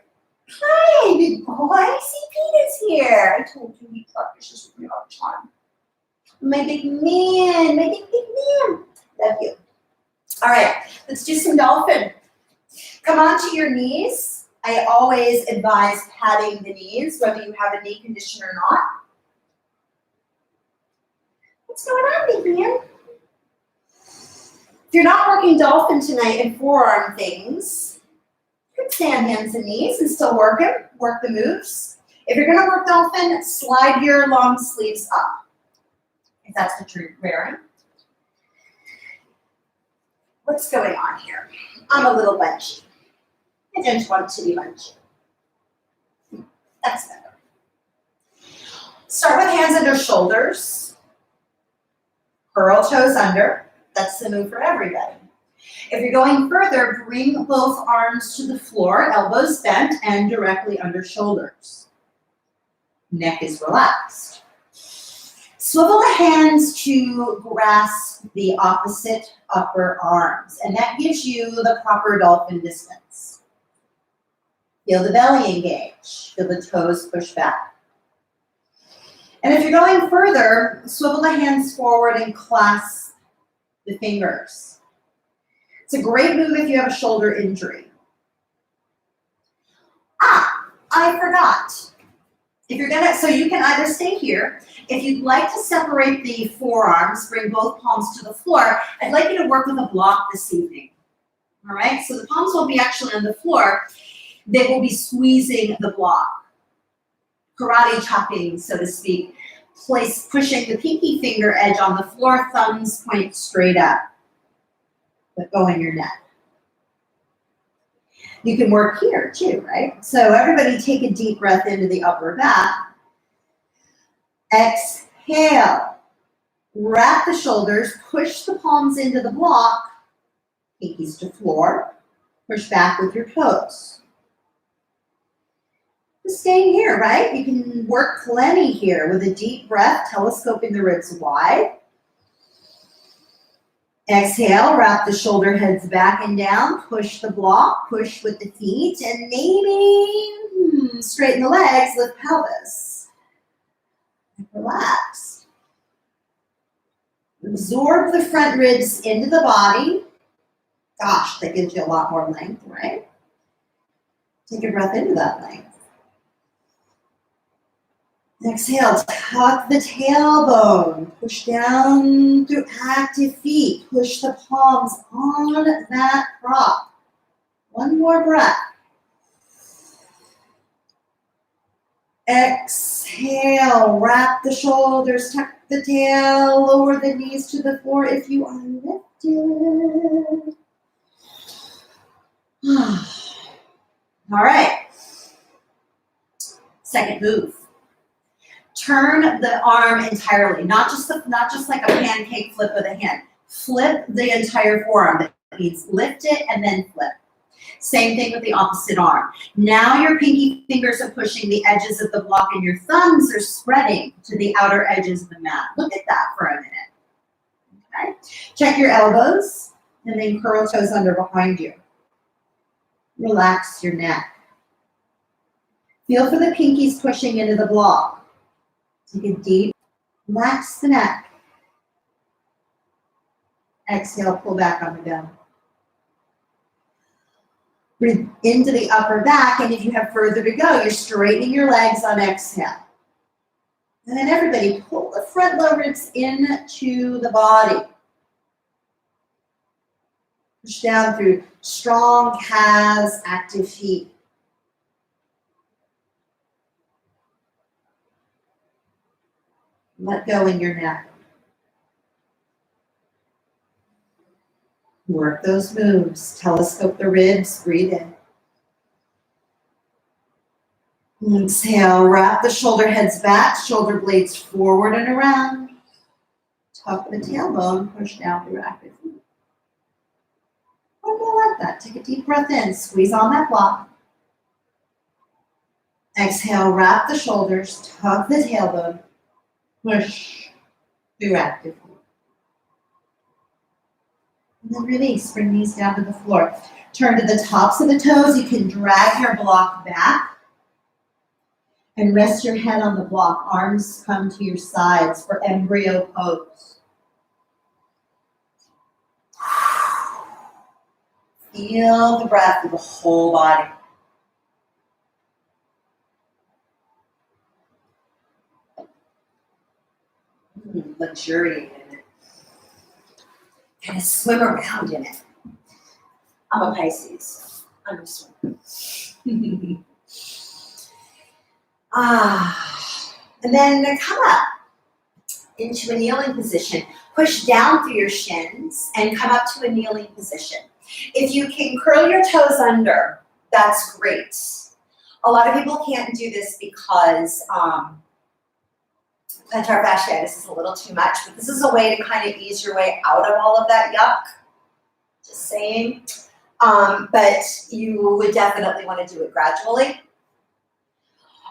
Hi, big boy. I see Peter's here. I told you we practice with me all the time. My big man. My big man. Love you. All right. Let's do some dolphin. Come onto your knees. I always advise patting the knees, whether you have a knee condition or not. What's going on, big man? If you're not working dolphin tonight and forearm things, you can stand hands and knees and still work the moves. If you're gonna work dolphin, slide your long sleeves up, if that's what you're wearing. What's going on here? I'm a little bunchy. I don't want to be bunchy. That's better. Start with hands under shoulders. Curl toes under. That's the move for everybody. If you're going further, bring both arms to the floor, elbows bent and directly under shoulders. Neck is relaxed. Swivel the hands to grasp the opposite upper arms, and that gives you the proper dolphin distance. Feel the belly engage. Feel the toes push back. And if you're going further, swivel the hands forward and clasp the fingers. It's a great move if you have a shoulder injury. I forgot. If you're gonna, so you can either stay here. If you'd like to separate the forearms, bring both palms to the floor, I'd like you to work with a block this evening. All right, so the palms won't be actually on the floor. They will be squeezing the block. Karate chopping, so to speak. Pushing the pinky finger edge on the floor, thumbs point straight up. But go in your neck. You can work here too, right? So everybody take a deep breath into the upper back. Exhale. Wrap the shoulders, push the palms into the block, pinkies to floor, push back with your toes. Just staying here, right? You can work plenty here with a deep breath, telescoping the ribs wide. Exhale, wrap the shoulder heads back and down, push the block, push with the feet, and maybe straighten the legs, lift pelvis. Relax. Absorb the front ribs into the body. Gosh, that gives you a lot more length, right? Take a breath into that length. Exhale, tuck the tailbone, push down through active feet, push the palms on that prop. One more breath. Exhale, wrap the shoulders, tuck the tail, lower the knees to the floor if you are lifted. All right. Second move. Turn the arm entirely, not just like a pancake flip with a hand. Flip the entire forearm. That means lift it and then flip. Same thing with the opposite arm. Now your pinky fingers are pushing the edges of the block and your thumbs are spreading to the outer edges of the mat. Look at that for a minute. Okay. Check your elbows and then curl toes under behind you. Relax your neck. Feel for the pinkies pushing into the block. Take a deep, relax the neck. Exhale, pull back on the belly. Breathe into the upper back, and if you have further to go, you're straightening your legs on exhale. And then everybody, pull the front low ribs into the body. Push down through strong calves, active feet. Let go in your neck. Work those moves. Telescope the ribs. Breathe in. Exhale. Wrap the shoulder heads back. Shoulder blades forward and around. Tuck the tailbone. Push down through active feet. One more like that. Take a deep breath in. Squeeze on that block. Exhale. Wrap the shoulders. Tuck the tailbone. Push through active. And then release. Bring knees down to the floor. Turn to the tops of the toes. You can drag your block back. And rest your head on the block. Arms come to your sides for embryo pose. Feel the breath of the whole body. Luxuriate in it. Kind of swim around in it. I'm a Pisces. I'm a swimmer. And then come up into a kneeling position. Push down through your shins and come up to a kneeling position. If you can curl your toes under, that's great. A lot of people can't do this because plantar fasciitis is a little too much, but this is a way to kind of ease your way out of all of that yuck. Just saying. But you would definitely want to do it gradually.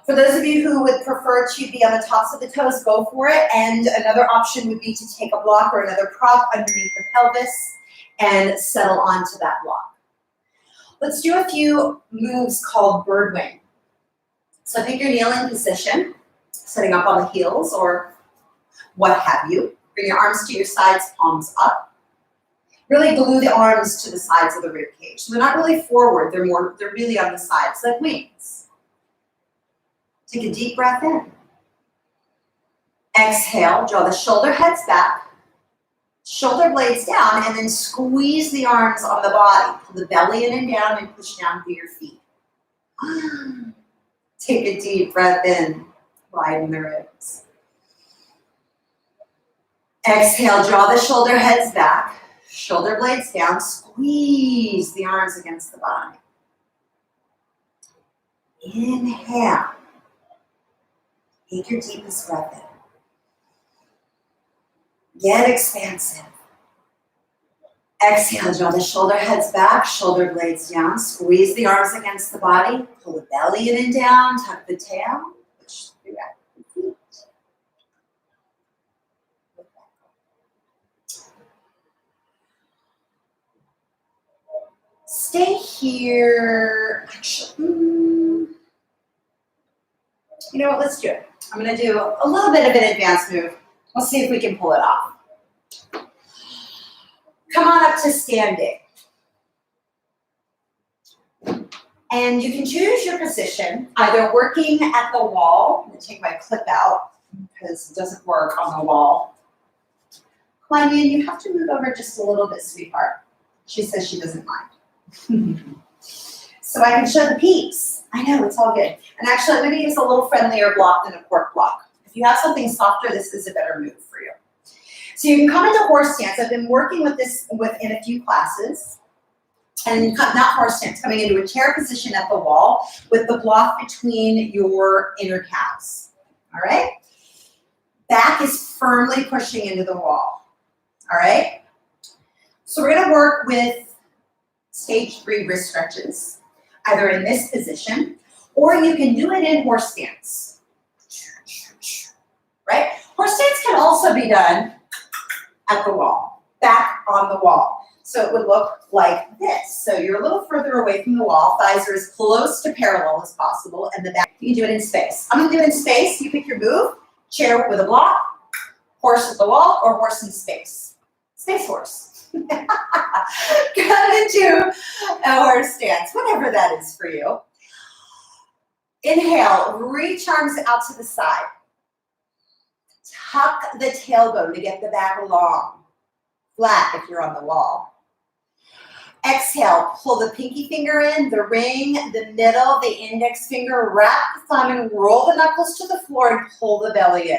For those of you who would prefer to be on the tops of the toes, go for it. And another option would be to take a block or another prop underneath the pelvis and settle onto that block. Let's do a few moves called Birdmen. So pick your kneeling position, sitting up on the heels or what have you. Bring your arms to your sides, palms up. Really glue the arms to the sides of the rib cage. So they're not really forward, they're really on the sides, like wings. Take a deep breath in. Exhale, draw the shoulder heads back, shoulder blades down, and then squeeze the arms on the body. Pull the belly in and down and push down through your feet. Take a deep breath in, widen the ribs. Exhale, draw the shoulder heads back, shoulder blades down, squeeze the arms against the body. Inhale. Take your deepest breath in. Get expansive. Exhale, draw the shoulder heads back, shoulder blades down, squeeze the arms against the body, pull the belly in and down, tuck the tail, push through the feet. Stay here. Actually, you know what, let's do it. I'm gonna do a little bit of an advanced move. We'll see if we can pull it off. Come on up to standing. And you can choose your position, either working at the wall. I'm gonna take my clip out because it doesn't work on the wall. Come in, you have to move over just a little bit, sweetheart. She says she doesn't mind. So I can show the peaks. I know, it's all good. And actually, I'm gonna use a little friendlier block than a cork block. If you have something softer, this is a better move for you. So you can come into horse stance. I've been working with this in a few classes. And not horse stance, coming into a chair position at the wall with the block between your inner calves. All right? Back is firmly pushing into the wall. All right? So we're gonna work with stage 3 wrist stretches, either in this position, or you can do it in horse stance. Right? Horse stance can also be done at the wall, back on the wall. So it would look like this. So you're a little further away from the wall, thighs are as close to parallel as possible, and the back, you can do it in space. I'm gonna do it in space, you pick your move, chair with a block, horse at the wall, or horse in space. Space horse. Come into a horse stance, whatever that is for you. Inhale, reach arms out to the side. Tuck the tailbone to get the back long, flat if you're on the wall. Exhale, pull the pinky finger in, the ring, the middle, the index finger, wrap the thumb and roll the knuckles to the floor and pull the belly in.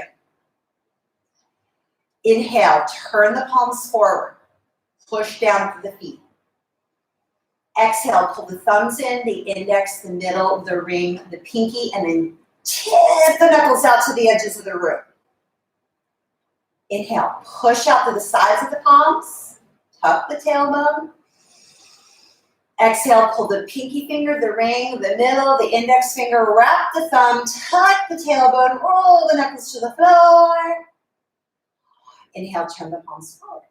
Inhale, turn the palms forward, push down through the feet. Exhale, pull the thumbs in, the index, the middle, the ring, the pinky, and then tip the knuckles out to the edges of the room. Inhale, push out to the sides of the palms, tuck the tailbone. Exhale, pull the pinky finger, the ring, the middle, the index finger, wrap the thumb, tuck the tailbone, roll the knuckles to the floor. Inhale, turn the palms forward.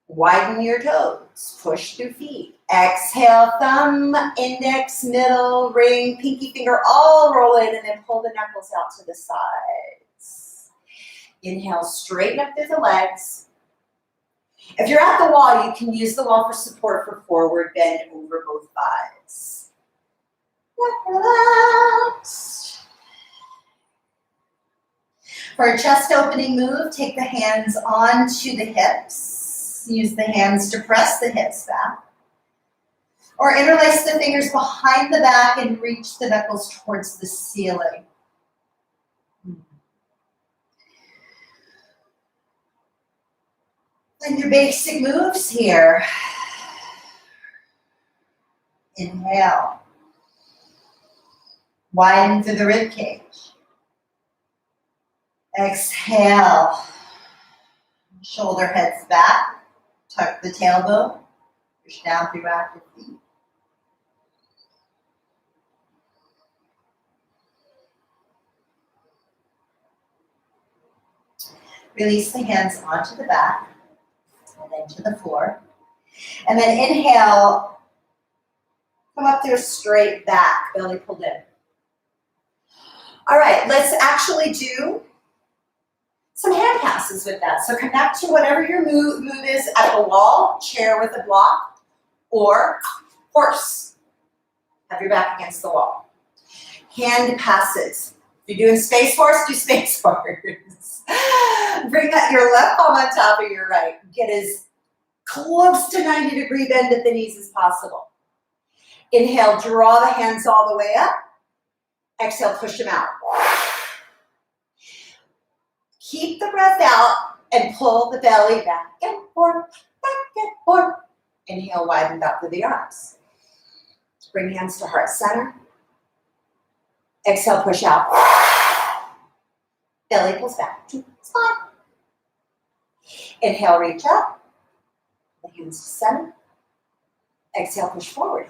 Widen your toes, push through feet. Exhale, thumb, index, middle, ring, pinky finger, all roll in and then pull the knuckles out to the sides. Inhale, straighten up through the legs. If you're at the wall, you can use the wall for support for forward bend over both thighs. Relax. For a chest opening move, take the hands onto the hips. Use the hands to press the hips back. Or interlace the fingers behind the back and reach the knuckles towards the ceiling. And your basic moves here. Inhale. Widen through the rib cage. Exhale. Shoulder heads back. Tuck the tailbone. Push down through active feet. Release the hands onto the back. And then to the floor. And then inhale, come up through a straight back, belly pulled in. All right, let's actually do some hand passes with that. So connect to whatever your move is at the wall, chair with a block, or horse. Have your back against the wall. Hand passes. If you're doing Space Force, do Space Force. Bring up your left palm on top of your right. Get as close to 90-degree bend at the knees as possible. Inhale, draw the hands all the way up. Exhale, push them out. Keep the breath out and pull the belly back and forth, back and forth. Inhale, widen out through the arms. Bring hands to heart center. Exhale, push out. Belly pulls back to spine. Inhale, reach up. The hands to center. Exhale, push forward.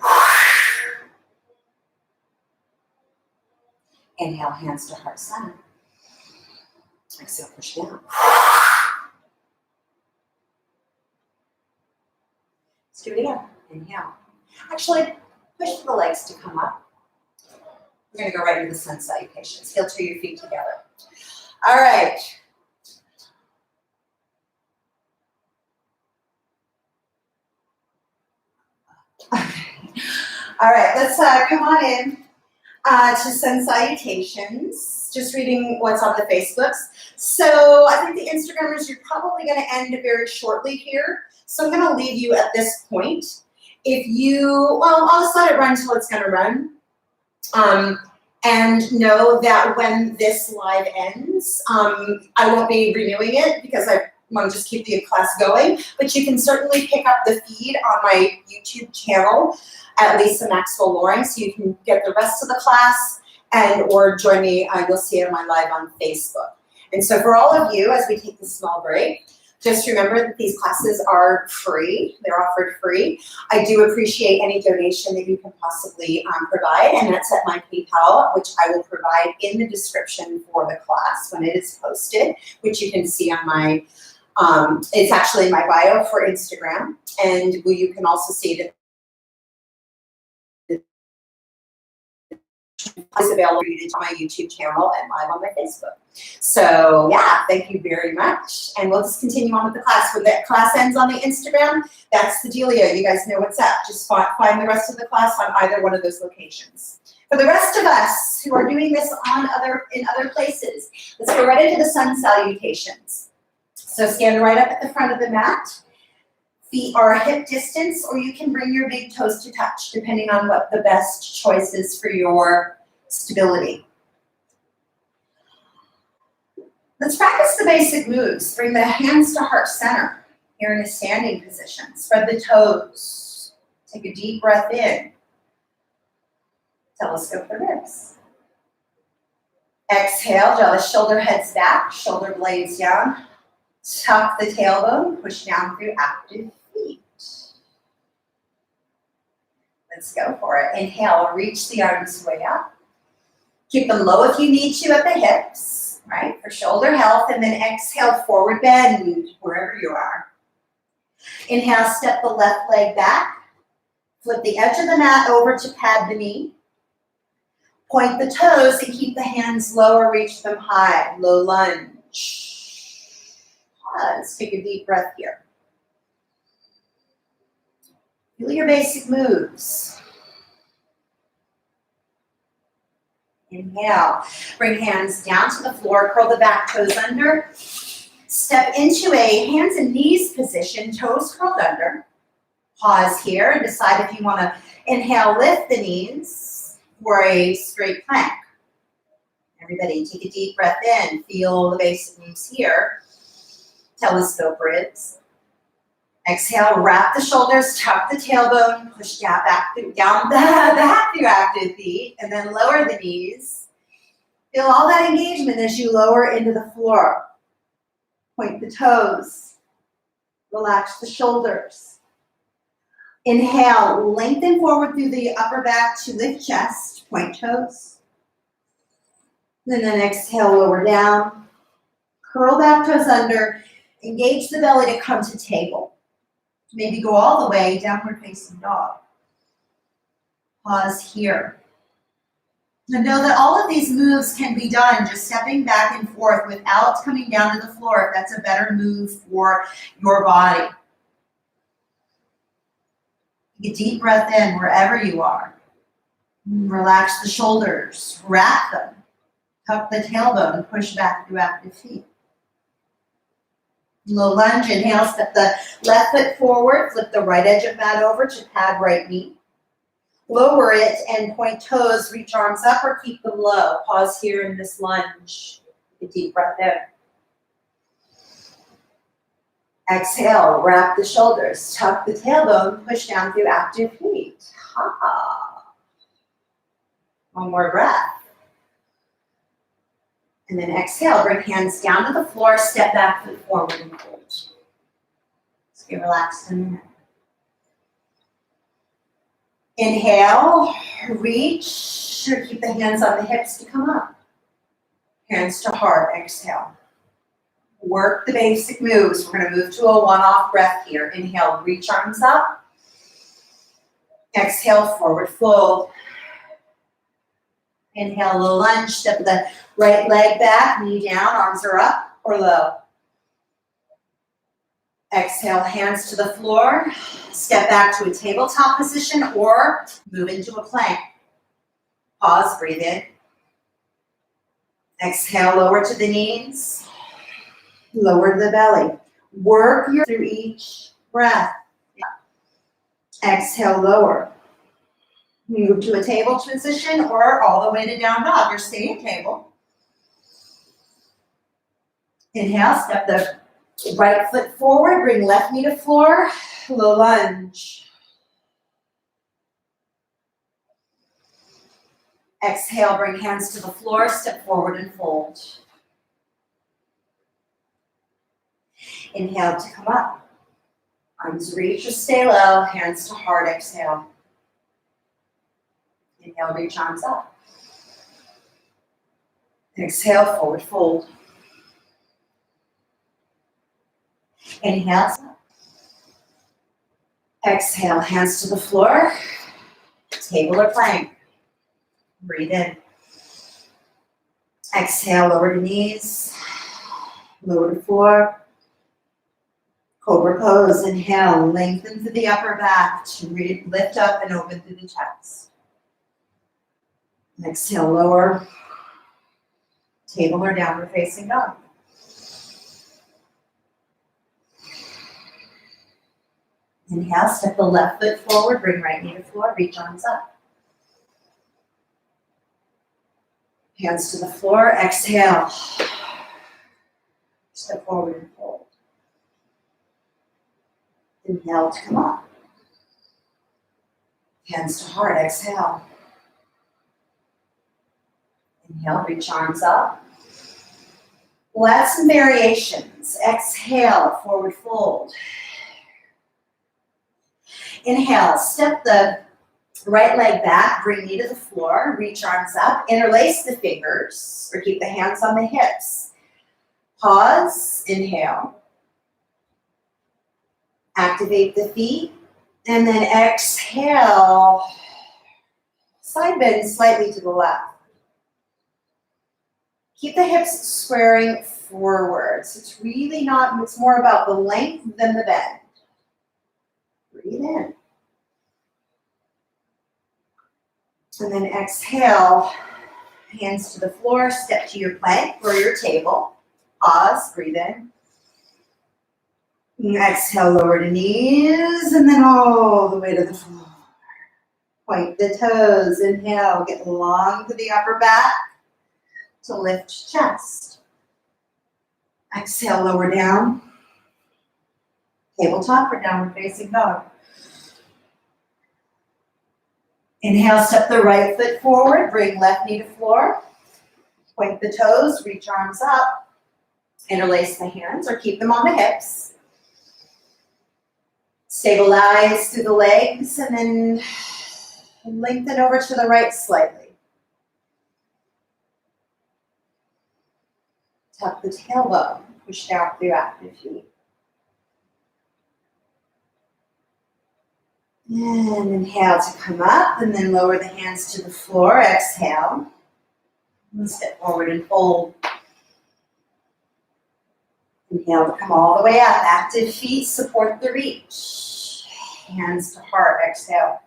Inhale, hands to heart center. Exhale, push down. Let's do it again. Inhale. Actually, push the legs to come up. We're going to go right into the sun salutations. Heel to your feet together. All right. All right, let's come on in to sun salutations. Just reading what's on the Facebooks. So I think the Instagrammers, you're probably going to end very shortly here. So I'm going to leave you at this point. If you, well, I'll just let it run until it's going to run. And know that when this live ends, I won't be renewing it because I want to just keep the class going. But you can certainly pick up the feed on my YouTube channel at Lisa Maxwell Loring, so you can get the rest of the class and or join me. You'll see it on my live on Facebook. And so for all of you, as we take this small break, just remember that these classes are free. They're offered free. I do appreciate any donation that you can possibly provide, and that's at my PayPal, which I will provide in the description for the class when it is posted, which you can see on my, it's actually in my bio for Instagram, and you can also see that is available on my YouTube channel and live on my Facebook. So yeah, thank you very much. And we'll just continue on with the class. When that class ends on the Instagram, that's the dealio. You guys know what's up. Just find the rest of the class on either one of those locations. For the rest of us who are doing this in other places, let's go right into the sun salutations. So stand right up at the front of the mat. Feet are hip distance, or you can bring your big toes to touch, depending on what the best choice is for your stability. Let's practice the basic moves. Bring the hands to heart center. Here in a standing position. Spread the toes. Take a deep breath in. Telescope the ribs. Exhale, draw the shoulder heads back, shoulder blades down. Tuck the tailbone, push down through active feet. Let's go for it. Inhale, reach the arms way up. Keep them low if you need to at the hips, right, for shoulder health. And then exhale, forward bend, wherever you are. Inhale, step the left leg back. Flip the edge of the mat over to pad the knee. Point the toes and keep the hands low or reach them high. Low lunge. Let's take a deep breath here. Feel your basic moves. Inhale. Bring hands down to the floor. Curl the back toes under. Step into a hands and knees position. Toes curled under. Pause here and decide if you want to inhale, lift the knees for a straight plank. Everybody take a deep breath in. Feel the basic moves here. Telescope ribs. Exhale, wrap the shoulders, tuck the tailbone, push down back through active feet, and then lower the knees. Feel all that engagement as you lower into the floor. Point the toes. Relax the shoulders. Inhale, lengthen forward through the upper back to lift chest, point toes. And then exhale, lower down. Curl back toes under. Engage the belly to come to table. Maybe go all the way, downward facing dog. Pause here. And know that all of these moves can be done just stepping back and forth without coming down to the floor if that's a better move for your body. Take a deep breath in wherever you are. Relax the shoulders, wrap them. Tuck the tailbone, push back through active feet. Low lunge, inhale, step the left foot forward, flip the right edge of mat over to pad right knee. Lower it and point toes, reach arms up or keep them low. Pause here in this lunge. Take a deep breath in. Exhale, wrap the shoulders, tuck the tailbone, push down through active feet. One more breath. And then exhale, bring hands down to the floor, step back, foot forward and hold. Just get relaxed in a minute. Inhale, reach, or keep the hands on the hips to come up. Hands to heart, exhale. Work the basic moves. We're going to move to a one-off breath here. Inhale, reach arms up. Exhale, forward fold. Inhale, low lunge, step the right leg back, knee down, arms are up or low. Exhale, hands to the floor. Step back to a tabletop position or move into a plank. Pause, breathe in. Exhale, lower to the knees. Lower the belly. Work through each breath. Exhale, lower. Move to a table position or all the way to down dog. You're staying table. Inhale, step the right foot forward, bring left knee to floor, low lunge. Exhale, bring hands to the floor, step forward and fold. Inhale to come up. Arms reach or stay low, hands to heart, exhale. Inhale, reach arms up. Exhale, forward fold. Inhale. Exhale, hands to the floor. Table or plank. Breathe in. Exhale, lower to knees. Lower to floor. Cobra pose. Inhale, lengthen through the upper back to lift up and open through the chest. Exhale, lower. Table or downward facing dog. Inhale, step the left foot forward, bring right knee to floor, reach arms up. Hands to the floor, exhale. Step forward and fold. Inhale to come up. Hands to heart, exhale. Inhale, reach arms up. We'll add some variations. Exhale, forward fold. Inhale, step the right leg back, bring knee to the floor, reach arms up, interlace the fingers, or keep the hands on the hips. Pause, inhale. Activate the feet, and then exhale. Side bend slightly to the left. Keep the hips squaring forwards. It's really not, it's more about the length than the bend. Breathe in. And then exhale, hands to the floor, step to your plank or your table. Pause, breathe in. And exhale, lower to knees, and then all the way to the floor. Point the toes, inhale, get long to the upper back to lift chest. Exhale, lower down. Tabletop or downward facing dog. Inhale, step the right foot forward, bring left knee to floor. Point the toes, reach arms up. Interlace the hands or keep them on the hips. Stabilize through the legs and then lengthen over to the right slightly. Tuck the tailbone, push down through active feet. And inhale to come up, and then lower the hands to the floor. Exhale. And step forward and fold. Inhale to come all the way up. Active feet support the reach. Hands to heart. Exhale.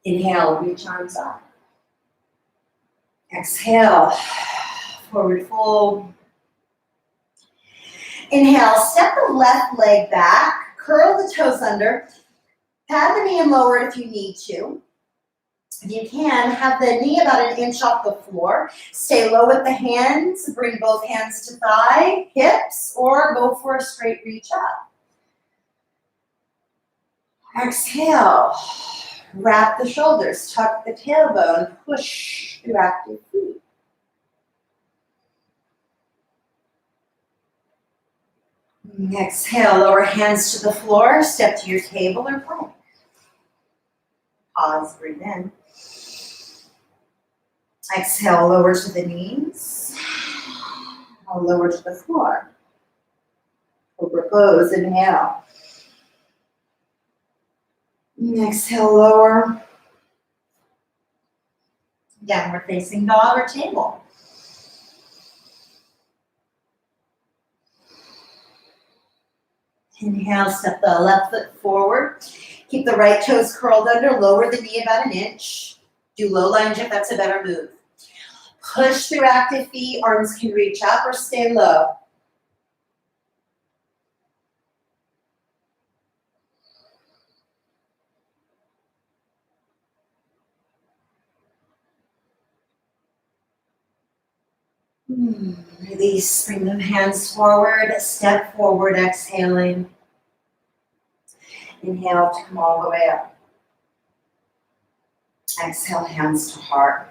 Inhale, reach arms up. Exhale, forward fold. Inhale, step the left leg back, curl the toes under, pad the knee and lower it if you need to. If you can, have the knee about 1 inch off the floor. Stay low with the hands, bring both hands to thigh, hips, or go for a straight reach up. Exhale, wrap the shoulders, tuck the tailbone, push through active feet. Exhale, lower hands to the floor, step to your table or plank. Pause, breathe in. Exhale, lower to the knees. Lower to the floor. Cobra pose, inhale. Exhale, lower. Downward facing dog or table. Inhale, step the left foot forward. Keep the right toes curled under, lower the knee about 1 inch. Do low lunge if that's a better move. Push through active feet, arms can reach up or stay low. Release, bring the hands forward, step forward, exhaling. Inhale to come all the way up. Exhale, hands to heart.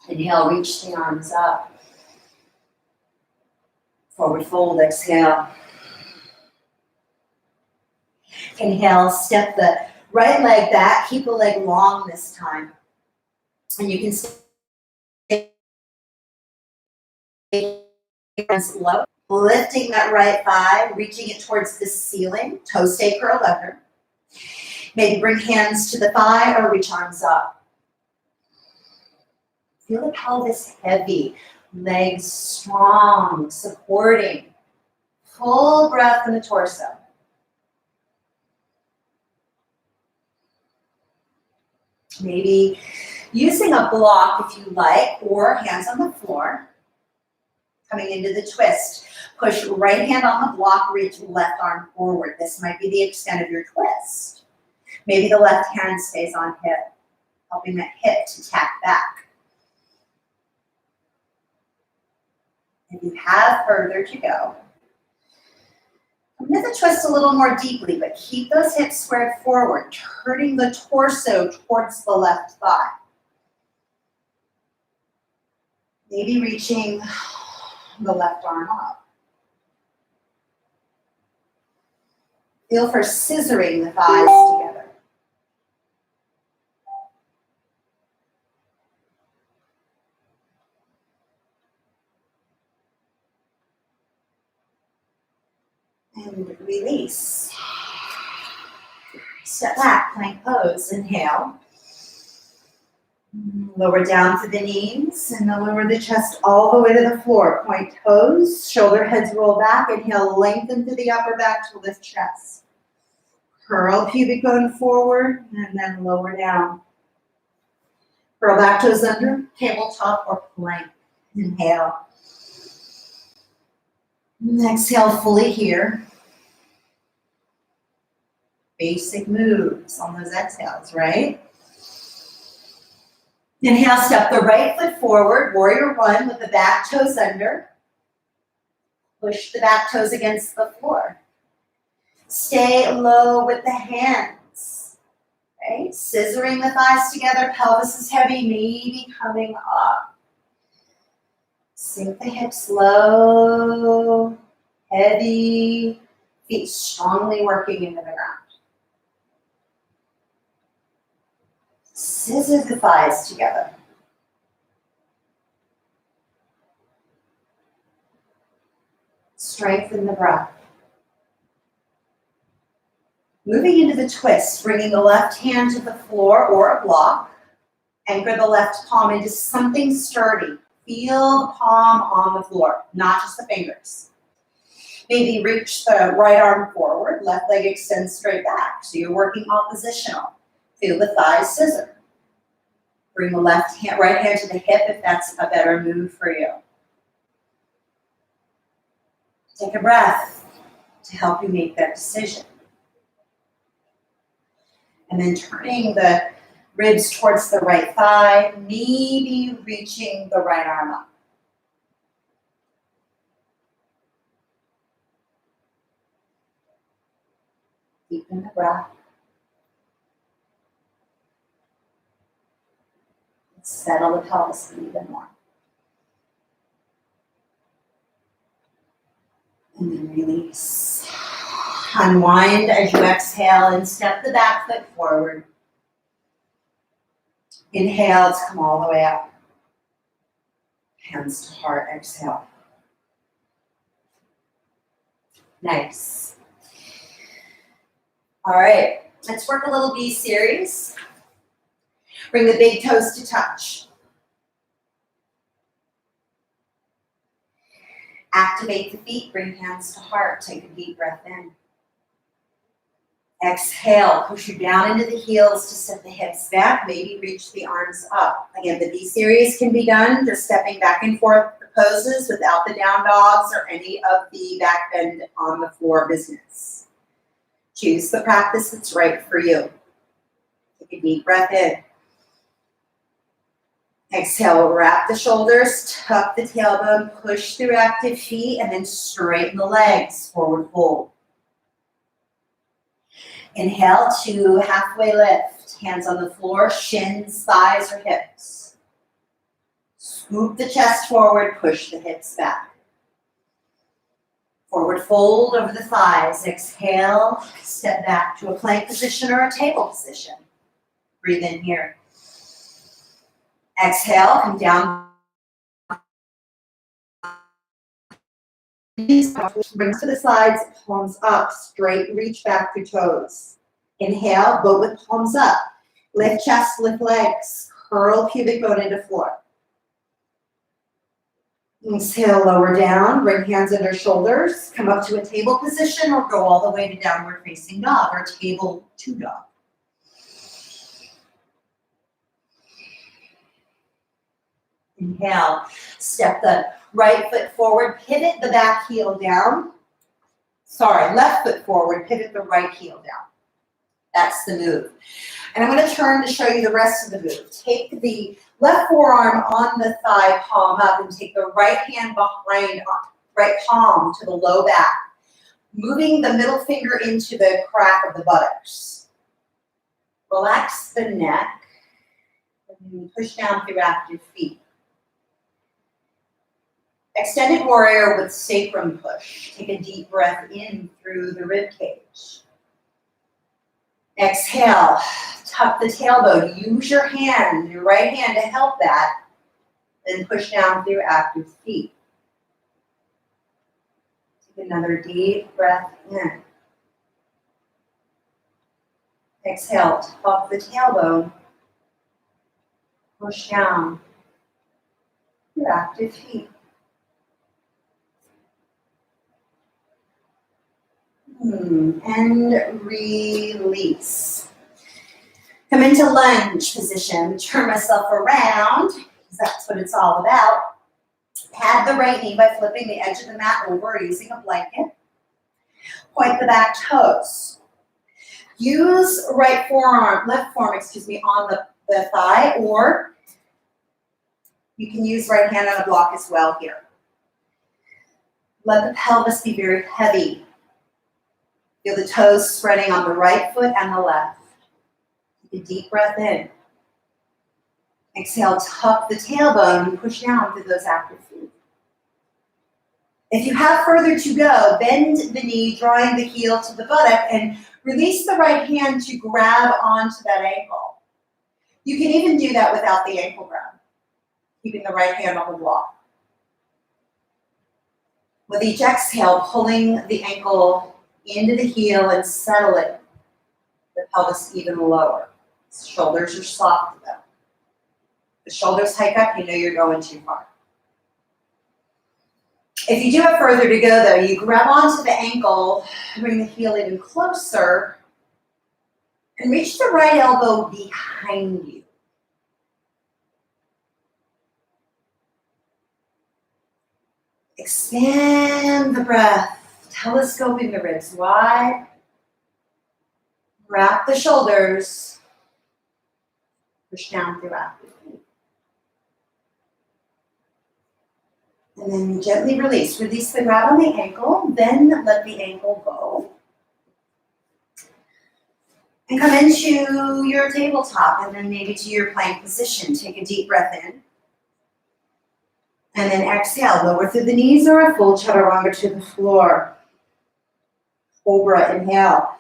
Inhale, reach the arms up. Forward fold, exhale. Inhale, step the right leg back, keep the leg long this time. And you can stay low, lifting that right thigh, reaching it towards the ceiling, toes stay curled under. Maybe bring hands to the thigh or reach arms up. Feel the pelvis heavy, legs strong, supporting. Full breath in the torso. Maybe using a block if you like, or hands on the floor. Coming into the twist. Push right hand on the block, reach left arm forward. This might be the extent of your twist. Maybe the left hand stays on hip, helping that hip to tap back. If you have further to go, come into the twist a little more deeply, but keep those hips squared forward, turning the torso towards the left thigh. Maybe reaching the left arm up. Feel for scissoring the thighs together. And release. Step back, plank pose, inhale. Lower down to the knees and then lower the chest all the way to the floor. Point toes, shoulder heads roll back. Inhale, lengthen through the upper back to lift chest. Curl pubic bone forward and then lower down. Curl back toes under, tabletop or plank. Inhale. And exhale fully here. Basic moves on those exhales, right? Inhale, step the right foot forward, warrior one with the back toes under. Push the back toes against the floor. Stay low with the hands. Okay? Scissoring the thighs together, pelvis is heavy, maybe coming up. Sink the hips low, heavy, feet strongly working into the ground. Scissor the thighs together. Strengthen the breath. Moving into the twist, bringing the left hand to the floor or a block. Anchor the left palm into something sturdy. Feel the palm on the floor, not just the fingers. Maybe reach the right arm forward, left leg extends straight back. So you're working oppositional. Feel the thighs scissor. Bring the right hand to the hip if that's a better move for you. Take a breath to help you make that decision. And then turning the ribs towards the right thigh, maybe reaching the right arm up. Deepen the breath. Settle the pelvis even more. And then release. Unwind as you exhale and step the back foot forward. Inhale to come all the way up. Hands to heart, exhale. Nice. All right, let's work a little B series. Bring the big toes to touch. Activate the feet, bring hands to heart. Take a deep breath in. Exhale, push you down into the heels to set the hips back. Maybe reach the arms up. Again, the B series can be done just stepping back and forth the poses without the down dogs or any of the back bend on the floor business. Choose the practice that's right for you. Take a deep breath in. Exhale, wrap the shoulders, tuck the tailbone, push through active feet, and then straighten the legs, forward fold. Inhale to halfway lift, hands on the floor, shins, thighs, or hips. Scoop the chest forward, push the hips back. Forward fold over the thighs. Exhale, step back to a plank position or a table position. Breathe in here. Exhale, come down. Brings to the sides, palms up, straight, reach back through toes. Inhale, boat with palms up. Lift chest, lift legs, curl pubic bone into floor. Exhale, lower down, bring hands under shoulders, come up to a table position or go all the way to downward facing dog or table to dog. Inhale, step the right foot forward, pivot the back heel down. Sorry, left foot forward, pivot the right heel down. That's the move. And I'm going to turn to show you the rest of the move. Take the left forearm on the thigh, palm up, and take the right hand behind, right palm to the low back, moving the middle finger into the crack of the buttocks. Relax the neck, and push down through active feet. Extended warrior with sacrum push. Take a deep breath in through the rib cage. Exhale, tuck the tailbone. Use your hand, your right hand to help that. Then push down through active feet. Take another deep breath in. Exhale, tuck the tailbone. Push down through active feet. And release. Come into lunge position. Turn myself around, because that's what it's all about. Pad the right knee by flipping the edge of the mat over using a blanket. Point the back toes. Use left forearm, on the thigh, or you can use right hand on a block as well here. Let the pelvis be very heavy. Feel the toes spreading on the right foot and the left. Take a deep breath in. Exhale, tuck the tailbone and push down through those active feet. If you have further to go, bend the knee, drawing the heel to the buttock, and release the right hand to grab onto that ankle. You can even do that without the ankle grab, keeping the right hand on the block. With each exhale, pulling the ankle into the heel and settling the pelvis even lower. Shoulders are soft though. The shoulders hike up, you know you're going too far. If you do have further to go though, you grab onto the ankle, bring the heel even closer, and reach the right elbow behind you. Expand the breath, telescoping the ribs wide. Wrap the shoulders, push down throughout the feet. And then gently release. Release the grab on the ankle, then let the ankle go. And come into your tabletop and then maybe to your plank position. Take a deep breath in. And then exhale, lower through the knees or a full chaturanga to the floor. Cobra, inhale.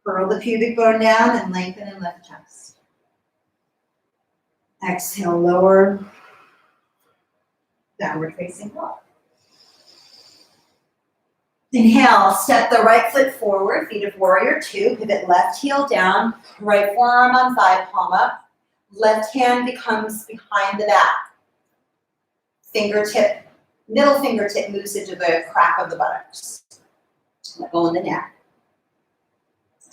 Curl the pubic bone down and lengthen and lift chest. Exhale, lower. Downward facing dog. Inhale, step the right foot forward, feet of warrior two, pivot left heel down, right forearm on thigh, palm up. Left hand becomes behind the back. Fingertip, middle fingertip moves into the crack of the buttocks. Let go in the neck.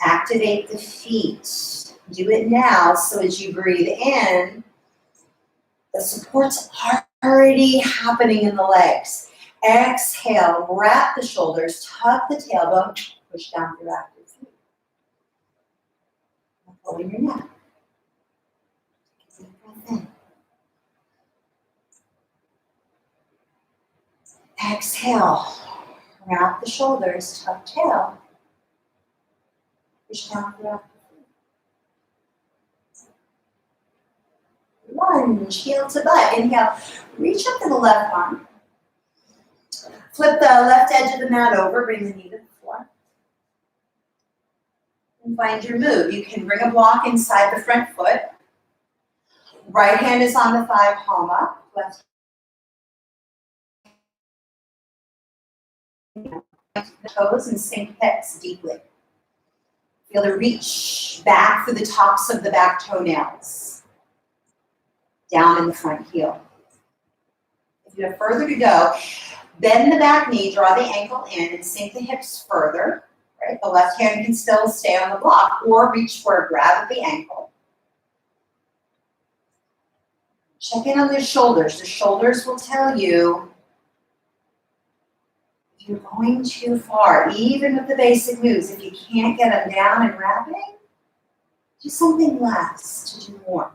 Activate the feet. Do it now so as you breathe in, the support's already happening in the legs. Exhale, wrap the shoulders, tuck the tailbone, push down through active feet. Let go in your neck. Deep breath in. Exhale, wrap the shoulders, tuck tail, push down through active feet. Lunge, heel to butt. Inhale, reach up to the left arm. Flip the left edge of the mat over, bring the knee to the floor. And find your move. You can bring a block inside the front foot. Right hand is on the thigh, palm up. Left hand the toes and sink hips deeply. Feel the reach back through the tops of the back toenails. Down in the front heel. If you have further to go, bend the back knee, draw the ankle in, and sink the hips further. Right? The left hand can still stay on the block or reach for a grab at the ankle. Check in on the shoulders. The shoulders will tell you you're going too far. Even with the basic moves, if you can't get them down and wrapping, do something less to do more.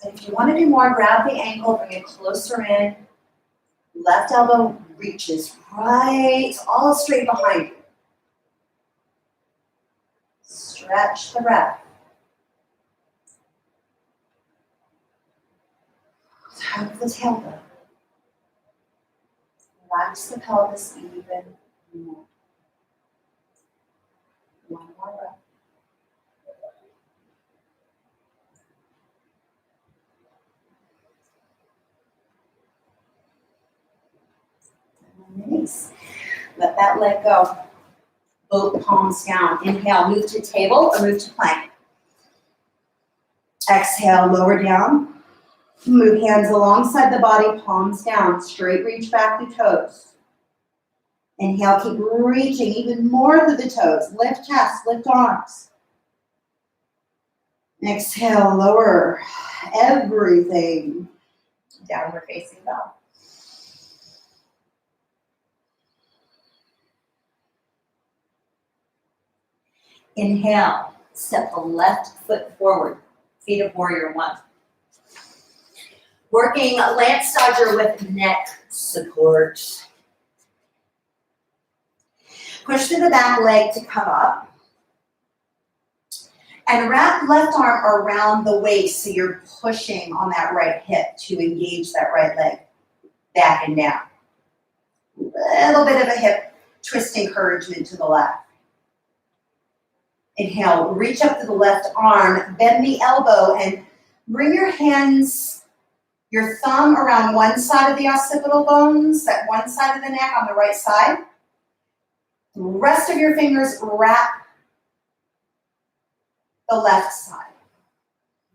But if you want to do more, grab the ankle, bring it closer in. Left elbow reaches right, all straight behind you. Stretch the breath. Tuck the tailbone. Relax the pelvis even more. One more breath. Release. Let that leg go. Both palms down. Inhale, move to table or move to plank. Exhale, lower down. Move hands alongside the body, palms down. Straight reach back through toes. Inhale, keep reaching even more through the toes. Lift chest, lift arms. Exhale, lower everything. Downward facing dog. Inhale, step the left foot forward, feet of warrior one. Working lance dodger with neck support. Push through the back leg to come up. And wrap left arm around the waist so you're pushing on that right hip to engage that right leg back and down. A little bit of a hip twist encouragement to the left. Inhale, reach up to the left arm, bend the elbow, and bring your hands, your thumb around one side of the occipital bones, that one side of the neck on the right side. The rest of your fingers wrap the left side.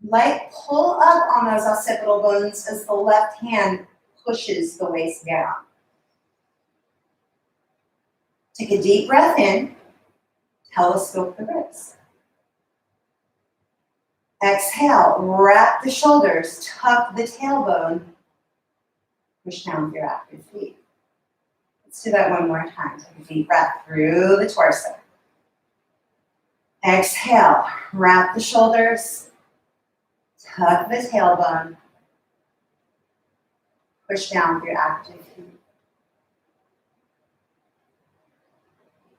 Light pull up on those occipital bones as the left hand pushes the waist down. Take a deep breath in, telescope the ribs. Exhale, wrap the shoulders, tuck the tailbone, push down with your active feet. Let's do that one more time. Take a deep breath through the torso. Exhale, wrap the shoulders, tuck the tailbone, push down with your active feet.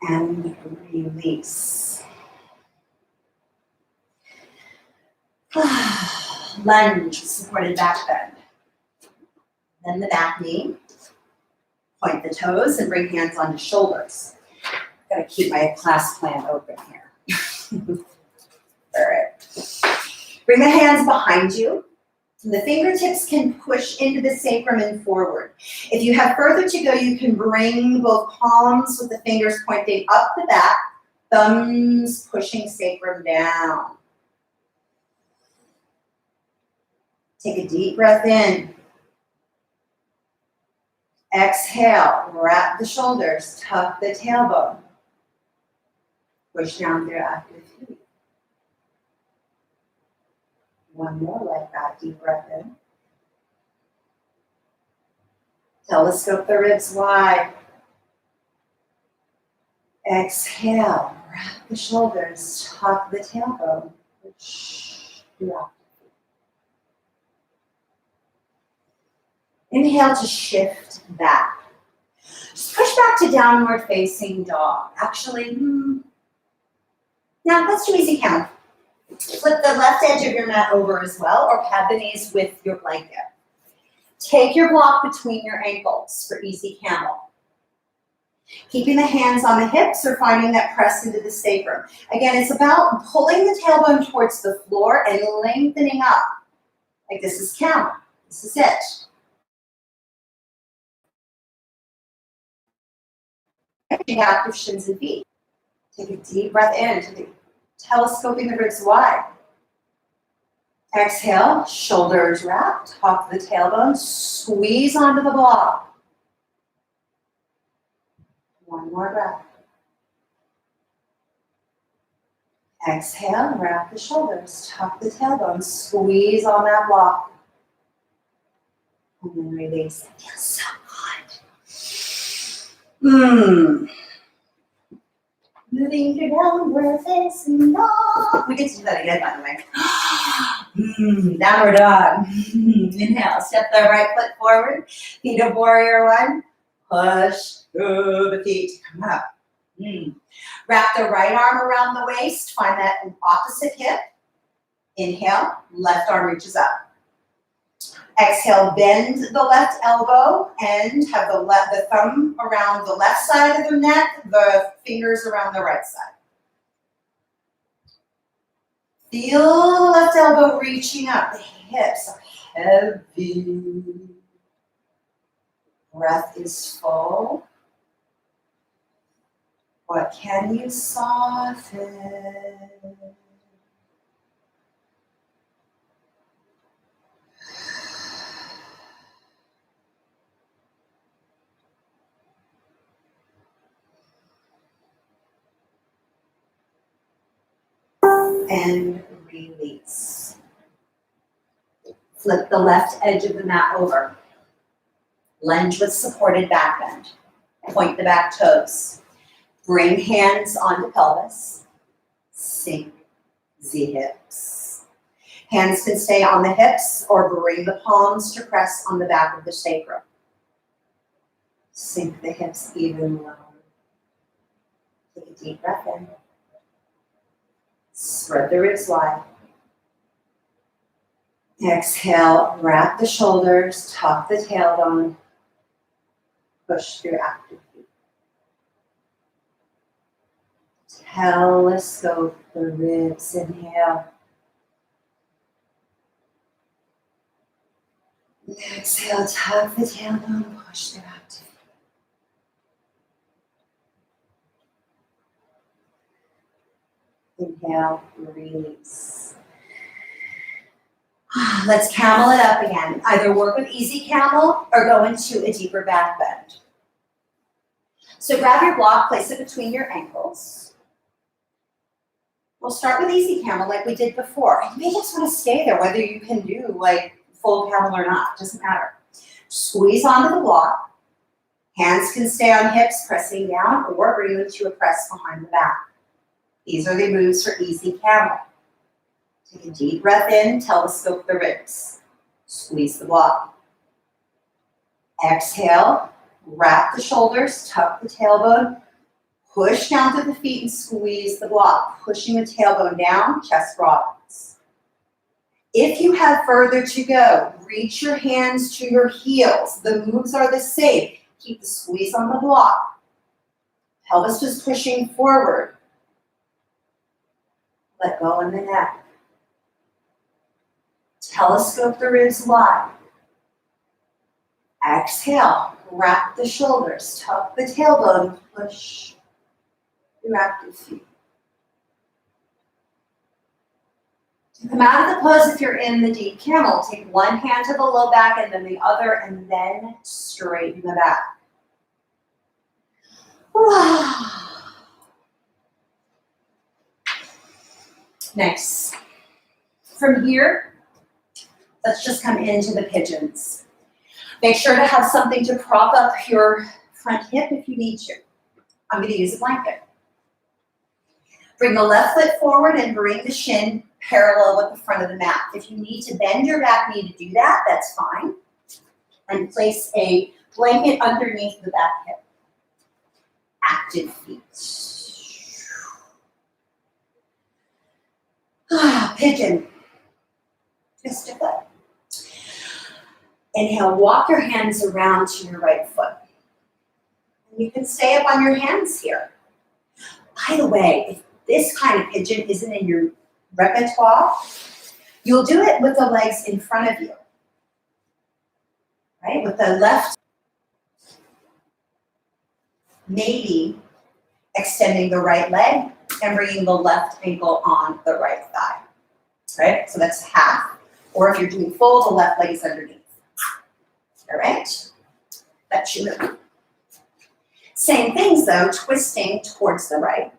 And release. Lunge, supported back bend. Then the back knee. Point the toes and bring hands onto shoulders. Gotta keep my class plan open here. All right. Bring the hands behind you. The fingertips can push into the sacrum and forward. If you have further to go, you can bring both palms with the fingers pointing up the back, thumbs pushing sacrum down. Take a deep breath in. Exhale, wrap the shoulders, tuck the tailbone. Push down with your active feet. One more like that, deep breath in. Telescope the ribs wide. Exhale, wrap the shoulders, tuck the tailbone. Push through active feet. Inhale to shift back. Just push back to downward facing dog. Actually, now let's do easy camel. Flip the left edge of your mat over as well, or pad the knees with your blanket. Take your block between your ankles for easy camel. Keeping the hands on the hips or finding that press into the sacrum. Again, it's about pulling the tailbone towards the floor and lengthening up. Like this is camel. This is it. Active shins and feet. Take a deep breath in, telescoping the ribs wide. Exhale, shoulders wrapped, tuck the tailbone, squeeze onto the block. One more breath. Exhale, wrap the shoulders, tuck the tailbone, squeeze on that block. And then release. It feels so good. Moving to downward facing dog. We get to do that again, by the way. Downward dog. Inhale, step the right foot forward. Feet of warrior one. Push through the feet. Come up. Wrap the right arm around the waist. Find that opposite hip. Inhale, left arm reaches up. Exhale, bend the left elbow and have the thumb around the left side of the neck, the fingers around the right side. Feel the left elbow reaching up. The hips are heavy. Breath is full. What can you soften? And release. Flip the left edge of the mat over. Lunge with supported back bend. Point the back toes. Bring hands onto pelvis. Sink the hips. Hands can stay on the hips or bring the palms to press on the back of the sacrum. Sink the hips even lower. Take a deep breath in. Spread the ribs wide. Exhale, wrap the shoulders, tuck the tailbone, push through active feet. Telescope the ribs, inhale. Exhale, tuck the tailbone, push through active feet. Inhale, release. Let's camel it up again. Either work with easy camel or go into a deeper back bend. So grab your block, place it between your ankles. We'll start with easy camel like we did before. You may just want to stay there, whether you can do like full camel or not, doesn't matter. Squeeze onto the block. Hands can stay on hips, pressing down, or bring them to a press behind the back. These are the moves for easy camel. Take a deep breath in, telescope the ribs. Squeeze the block. Exhale, wrap the shoulders, tuck the tailbone, push down through the feet and squeeze the block. Pushing the tailbone down, chest broadens. If you have further to go, reach your hands to your heels. The moves are the same. Keep the squeeze on the block. Pelvis is pushing forward. Let go in the neck. Telescope the ribs wide. Exhale, wrap the shoulders, tuck the tailbone, push your active feet. To come out of the pose, if you're in the deep camel, take one hand to the low back and then the other, and then straighten the back. Nice. From here, let's just come into the pigeons. Make sure to have something to prop up your front hip if you need to. I'm going to use a blanket. Bring the left foot forward and bring the shin parallel with the front of the mat. If you need to bend your back knee to do that, that's fine. And place a blanket underneath the back hip. Active feet. Pigeon. Twist your foot. Inhale, walk your hands around to your right foot. You can stay up on your hands here. By the way, if this kind of pigeon isn't in your repertoire, you'll do it with the legs in front of you. Right? With the left, maybe extending the right leg and bringing the left ankle on the right thigh. Right? So that's half. Or if you're doing full, the left leg is underneath. All right? That's your move. Same things though, twisting towards the right.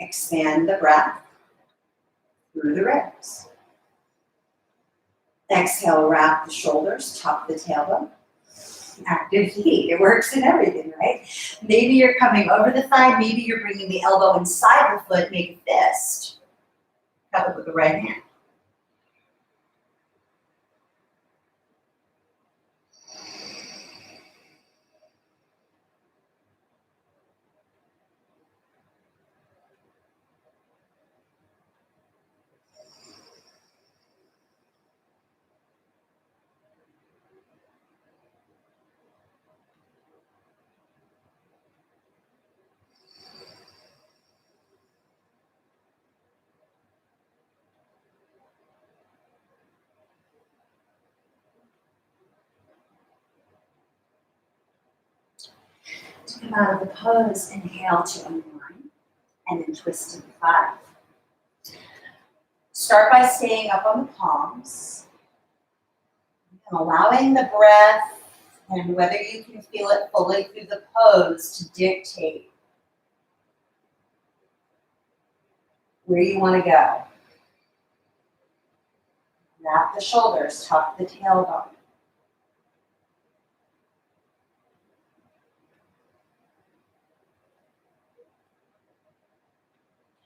Expand the breath through the ribs. Exhale, wrap the shoulders, tuck the tailbone. Active feet, it works in everything, right? Maybe you're coming over the thigh, maybe you're bringing the elbow inside the foot, make a fist. Cup it with the right hand. To come out of the pose, inhale to unwind, and then twist to the thigh. Start by staying up on the palms, and allowing the breath, and whether you can feel it fully through the pose, to dictate where you want to go. Wrap the shoulders, tuck the tailbone.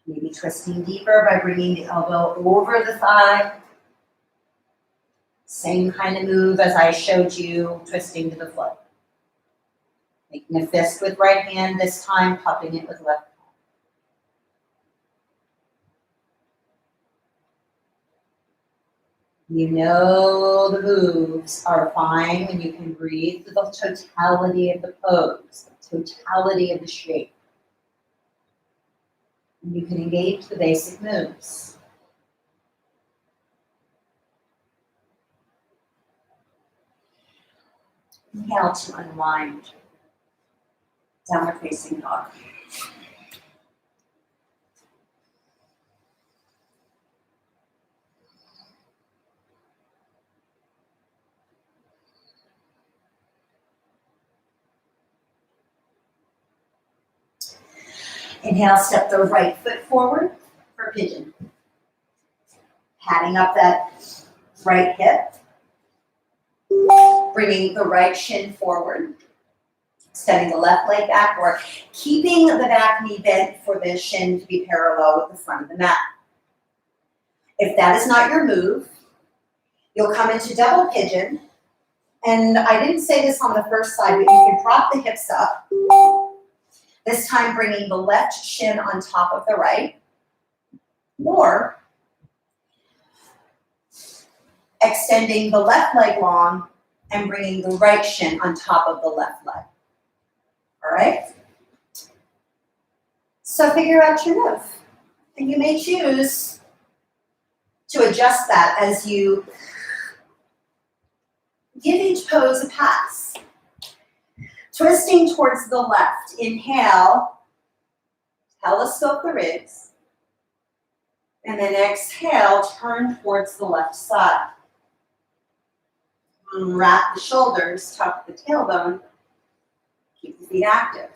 Maybe twisting deeper by bringing the elbow over the thigh. Same kind of move as I showed you, twisting to the foot. Making a fist with right hand this time, cupping it with left. You know the moves are fine when you can breathe through the totality of the pose, the totality of the shape. And you can engage the basic moves. Inhale to unwind. Downward facing dog. Inhale, step the right foot forward for pigeon. Patting up that right hip. Bringing the right shin forward. Extending the left leg back, or keeping the back knee bent for the shin to be parallel with the front of the mat. If that is not your move, you'll come into double pigeon. And I didn't say this on the first side, but you can prop the hips up. This time bringing the left shin on top of the right. Or extending the left leg long and bringing the right shin on top of the left leg. All right? So figure out your move. And you may choose to adjust that as you give each pose a pass. Twisting towards the left. Inhale, telescope the ribs. And then exhale, turn towards the left side. Wrap the shoulders, tuck the tailbone. Keep the feet active.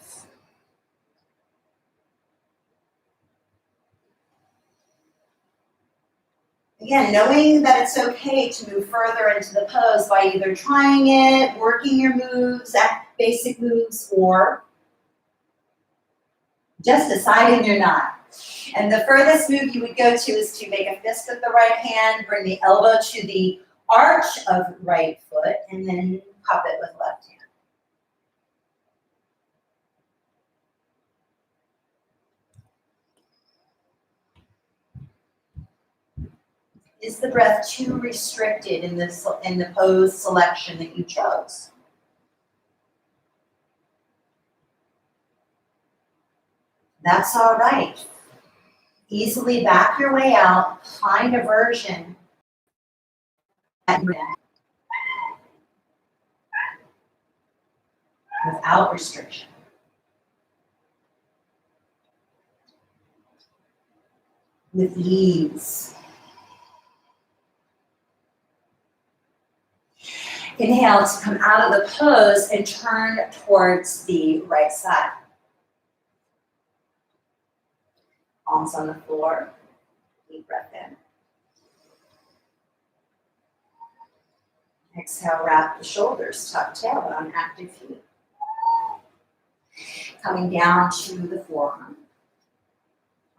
Again, knowing that it's okay to move further into the pose by either trying it, working your moves, basic moves, or just deciding you're not. And the furthest move you would go to is to make a fist with the right hand, bring the elbow to the arch of right foot, and then cup it with left hand. Is the breath too restricted in the pose selection that you chose? That's all right. Easily back your way out, find a version without restriction. With ease. Inhale to come out of the pose and turn towards the right side. Palms on the floor. Deep breath in. Exhale, wrap the shoulders, tuck tailbone, active feet. Coming down to the forearm.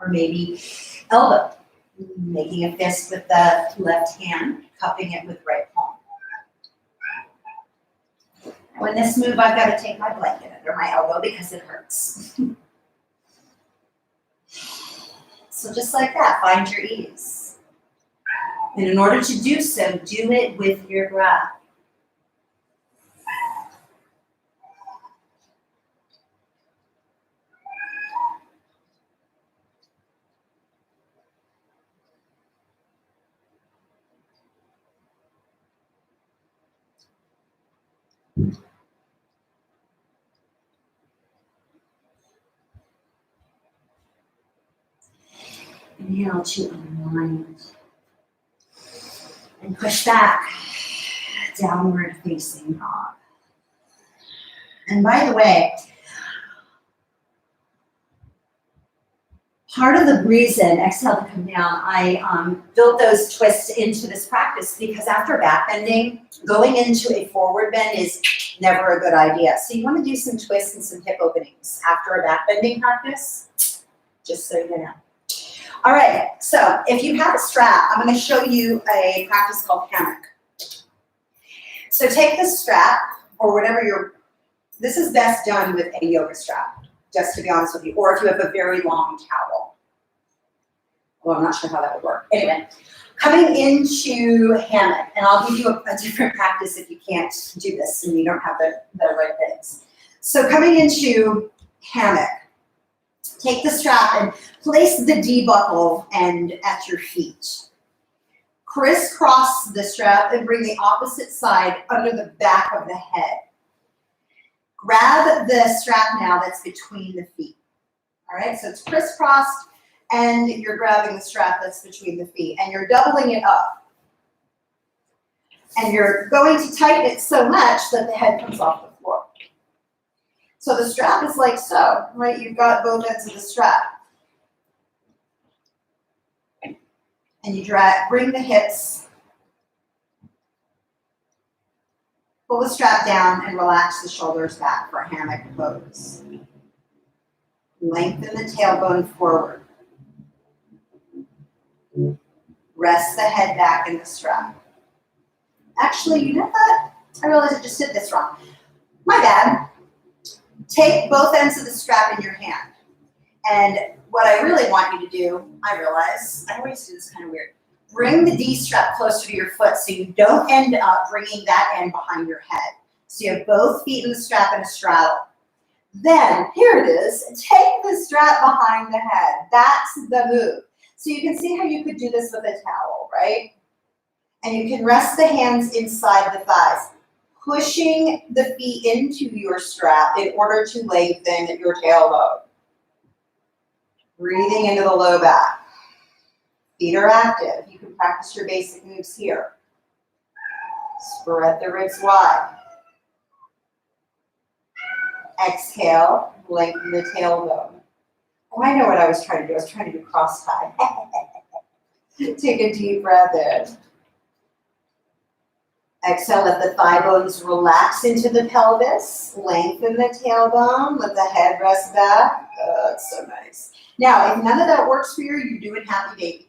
Or maybe elbow. Making a fist with the left hand, cupping it with right palm. When this move, I've got to take my blanket under my elbow because it hurts. So just like that, find your ease. And in order to do so, do it with your breath. Inhale to unwind and push back, downward facing dog. And by the way, part of the reason, exhale to come down, I built those twists into this practice because after backbending, going into a forward bend is never a good idea. So you want to do some twists and some hip openings after a backbending practice, just so you know. All right, so if you have a strap, I'm going to show you a practice called hammock. So take this strap, or whatever this is best done with a yoga strap, just to be honest with you, or if you have a very long towel. Well, I'm not sure how that would work. Anyway, coming into hammock, and I'll give you a different practice if you can't do this and you don't have the right things. So coming into hammock, take the strap and place the D buckle end at your feet. Crisscross the strap and bring the opposite side under the back of the head. Grab the strap now that's between the feet. All right, so it's crisscrossed and you're grabbing the strap that's between the feet and you're doubling it up. And you're going to tighten it so much that the head comes off the floor. So the strap is like so, right? You've got both ends of the strap. And you bring the hips, pull the strap down, and relax the shoulders back for a hammock pose. Lengthen the tailbone forward. Rest the head back in the strap. Actually, you know what? I realized I just did this wrong. My bad. Take both ends of the strap in your hand. And what I really want you to do, I realize, I always do this kind of weird. Bring the D strap closer to your foot so you don't end up bringing that end behind your head. So you have both feet in the strap and a straddle. Then, here it is, take the strap behind the head. That's the move. So you can see how you could do this with a towel, right? And you can rest the hands inside the thighs, pushing the feet into your strap in order to lengthen your tailbone. Breathing into the low back. Feet are active. You can practice your basic moves here. Spread the ribs wide. Exhale, lengthen the tailbone. Oh, I know what I was trying to do. I was trying to do cross tie. Take a deep breath in. Exhale, let the thigh bones relax into the pelvis. Lengthen the tailbone. Let the head rest back. Oh, it's so nice. Now, if none of that works for you, you're doing happy baby.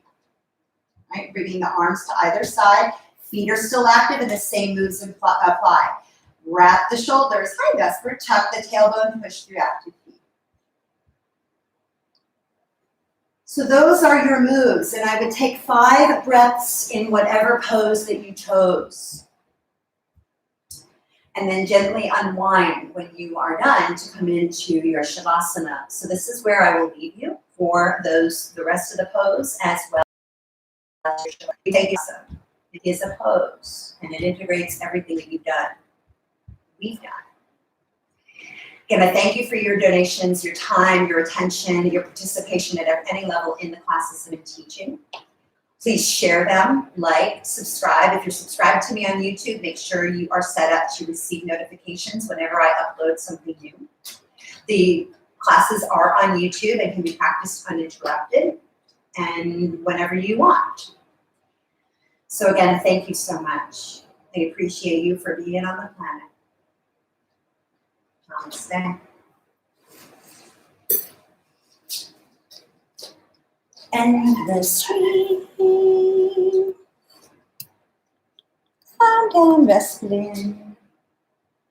Right? Bringing the arms to either side. Feet are still active and the same moves apply. Wrap the shoulders. Hi, Vesper. Tuck the tailbone. Push through active feet. So those are your moves. And I would take 5 breaths in whatever pose that you chose. And then gently unwind when you are done to come into your Shavasana. So this is where I will leave you for the rest of the pose as well. It is a pose, and it integrates everything that we've done. Again, I thank you for your donations, your time, your attention, your participation at any level in the classes that I'm teaching. Please share them, like, subscribe. If you're subscribed to me on YouTube, make sure you are set up to receive notifications whenever I upload something new. The classes are on YouTube and can be practiced uninterrupted and whenever you want. So again, thank you so much. I appreciate you for being on the planet. Namaste. Endless stream, found and rested in.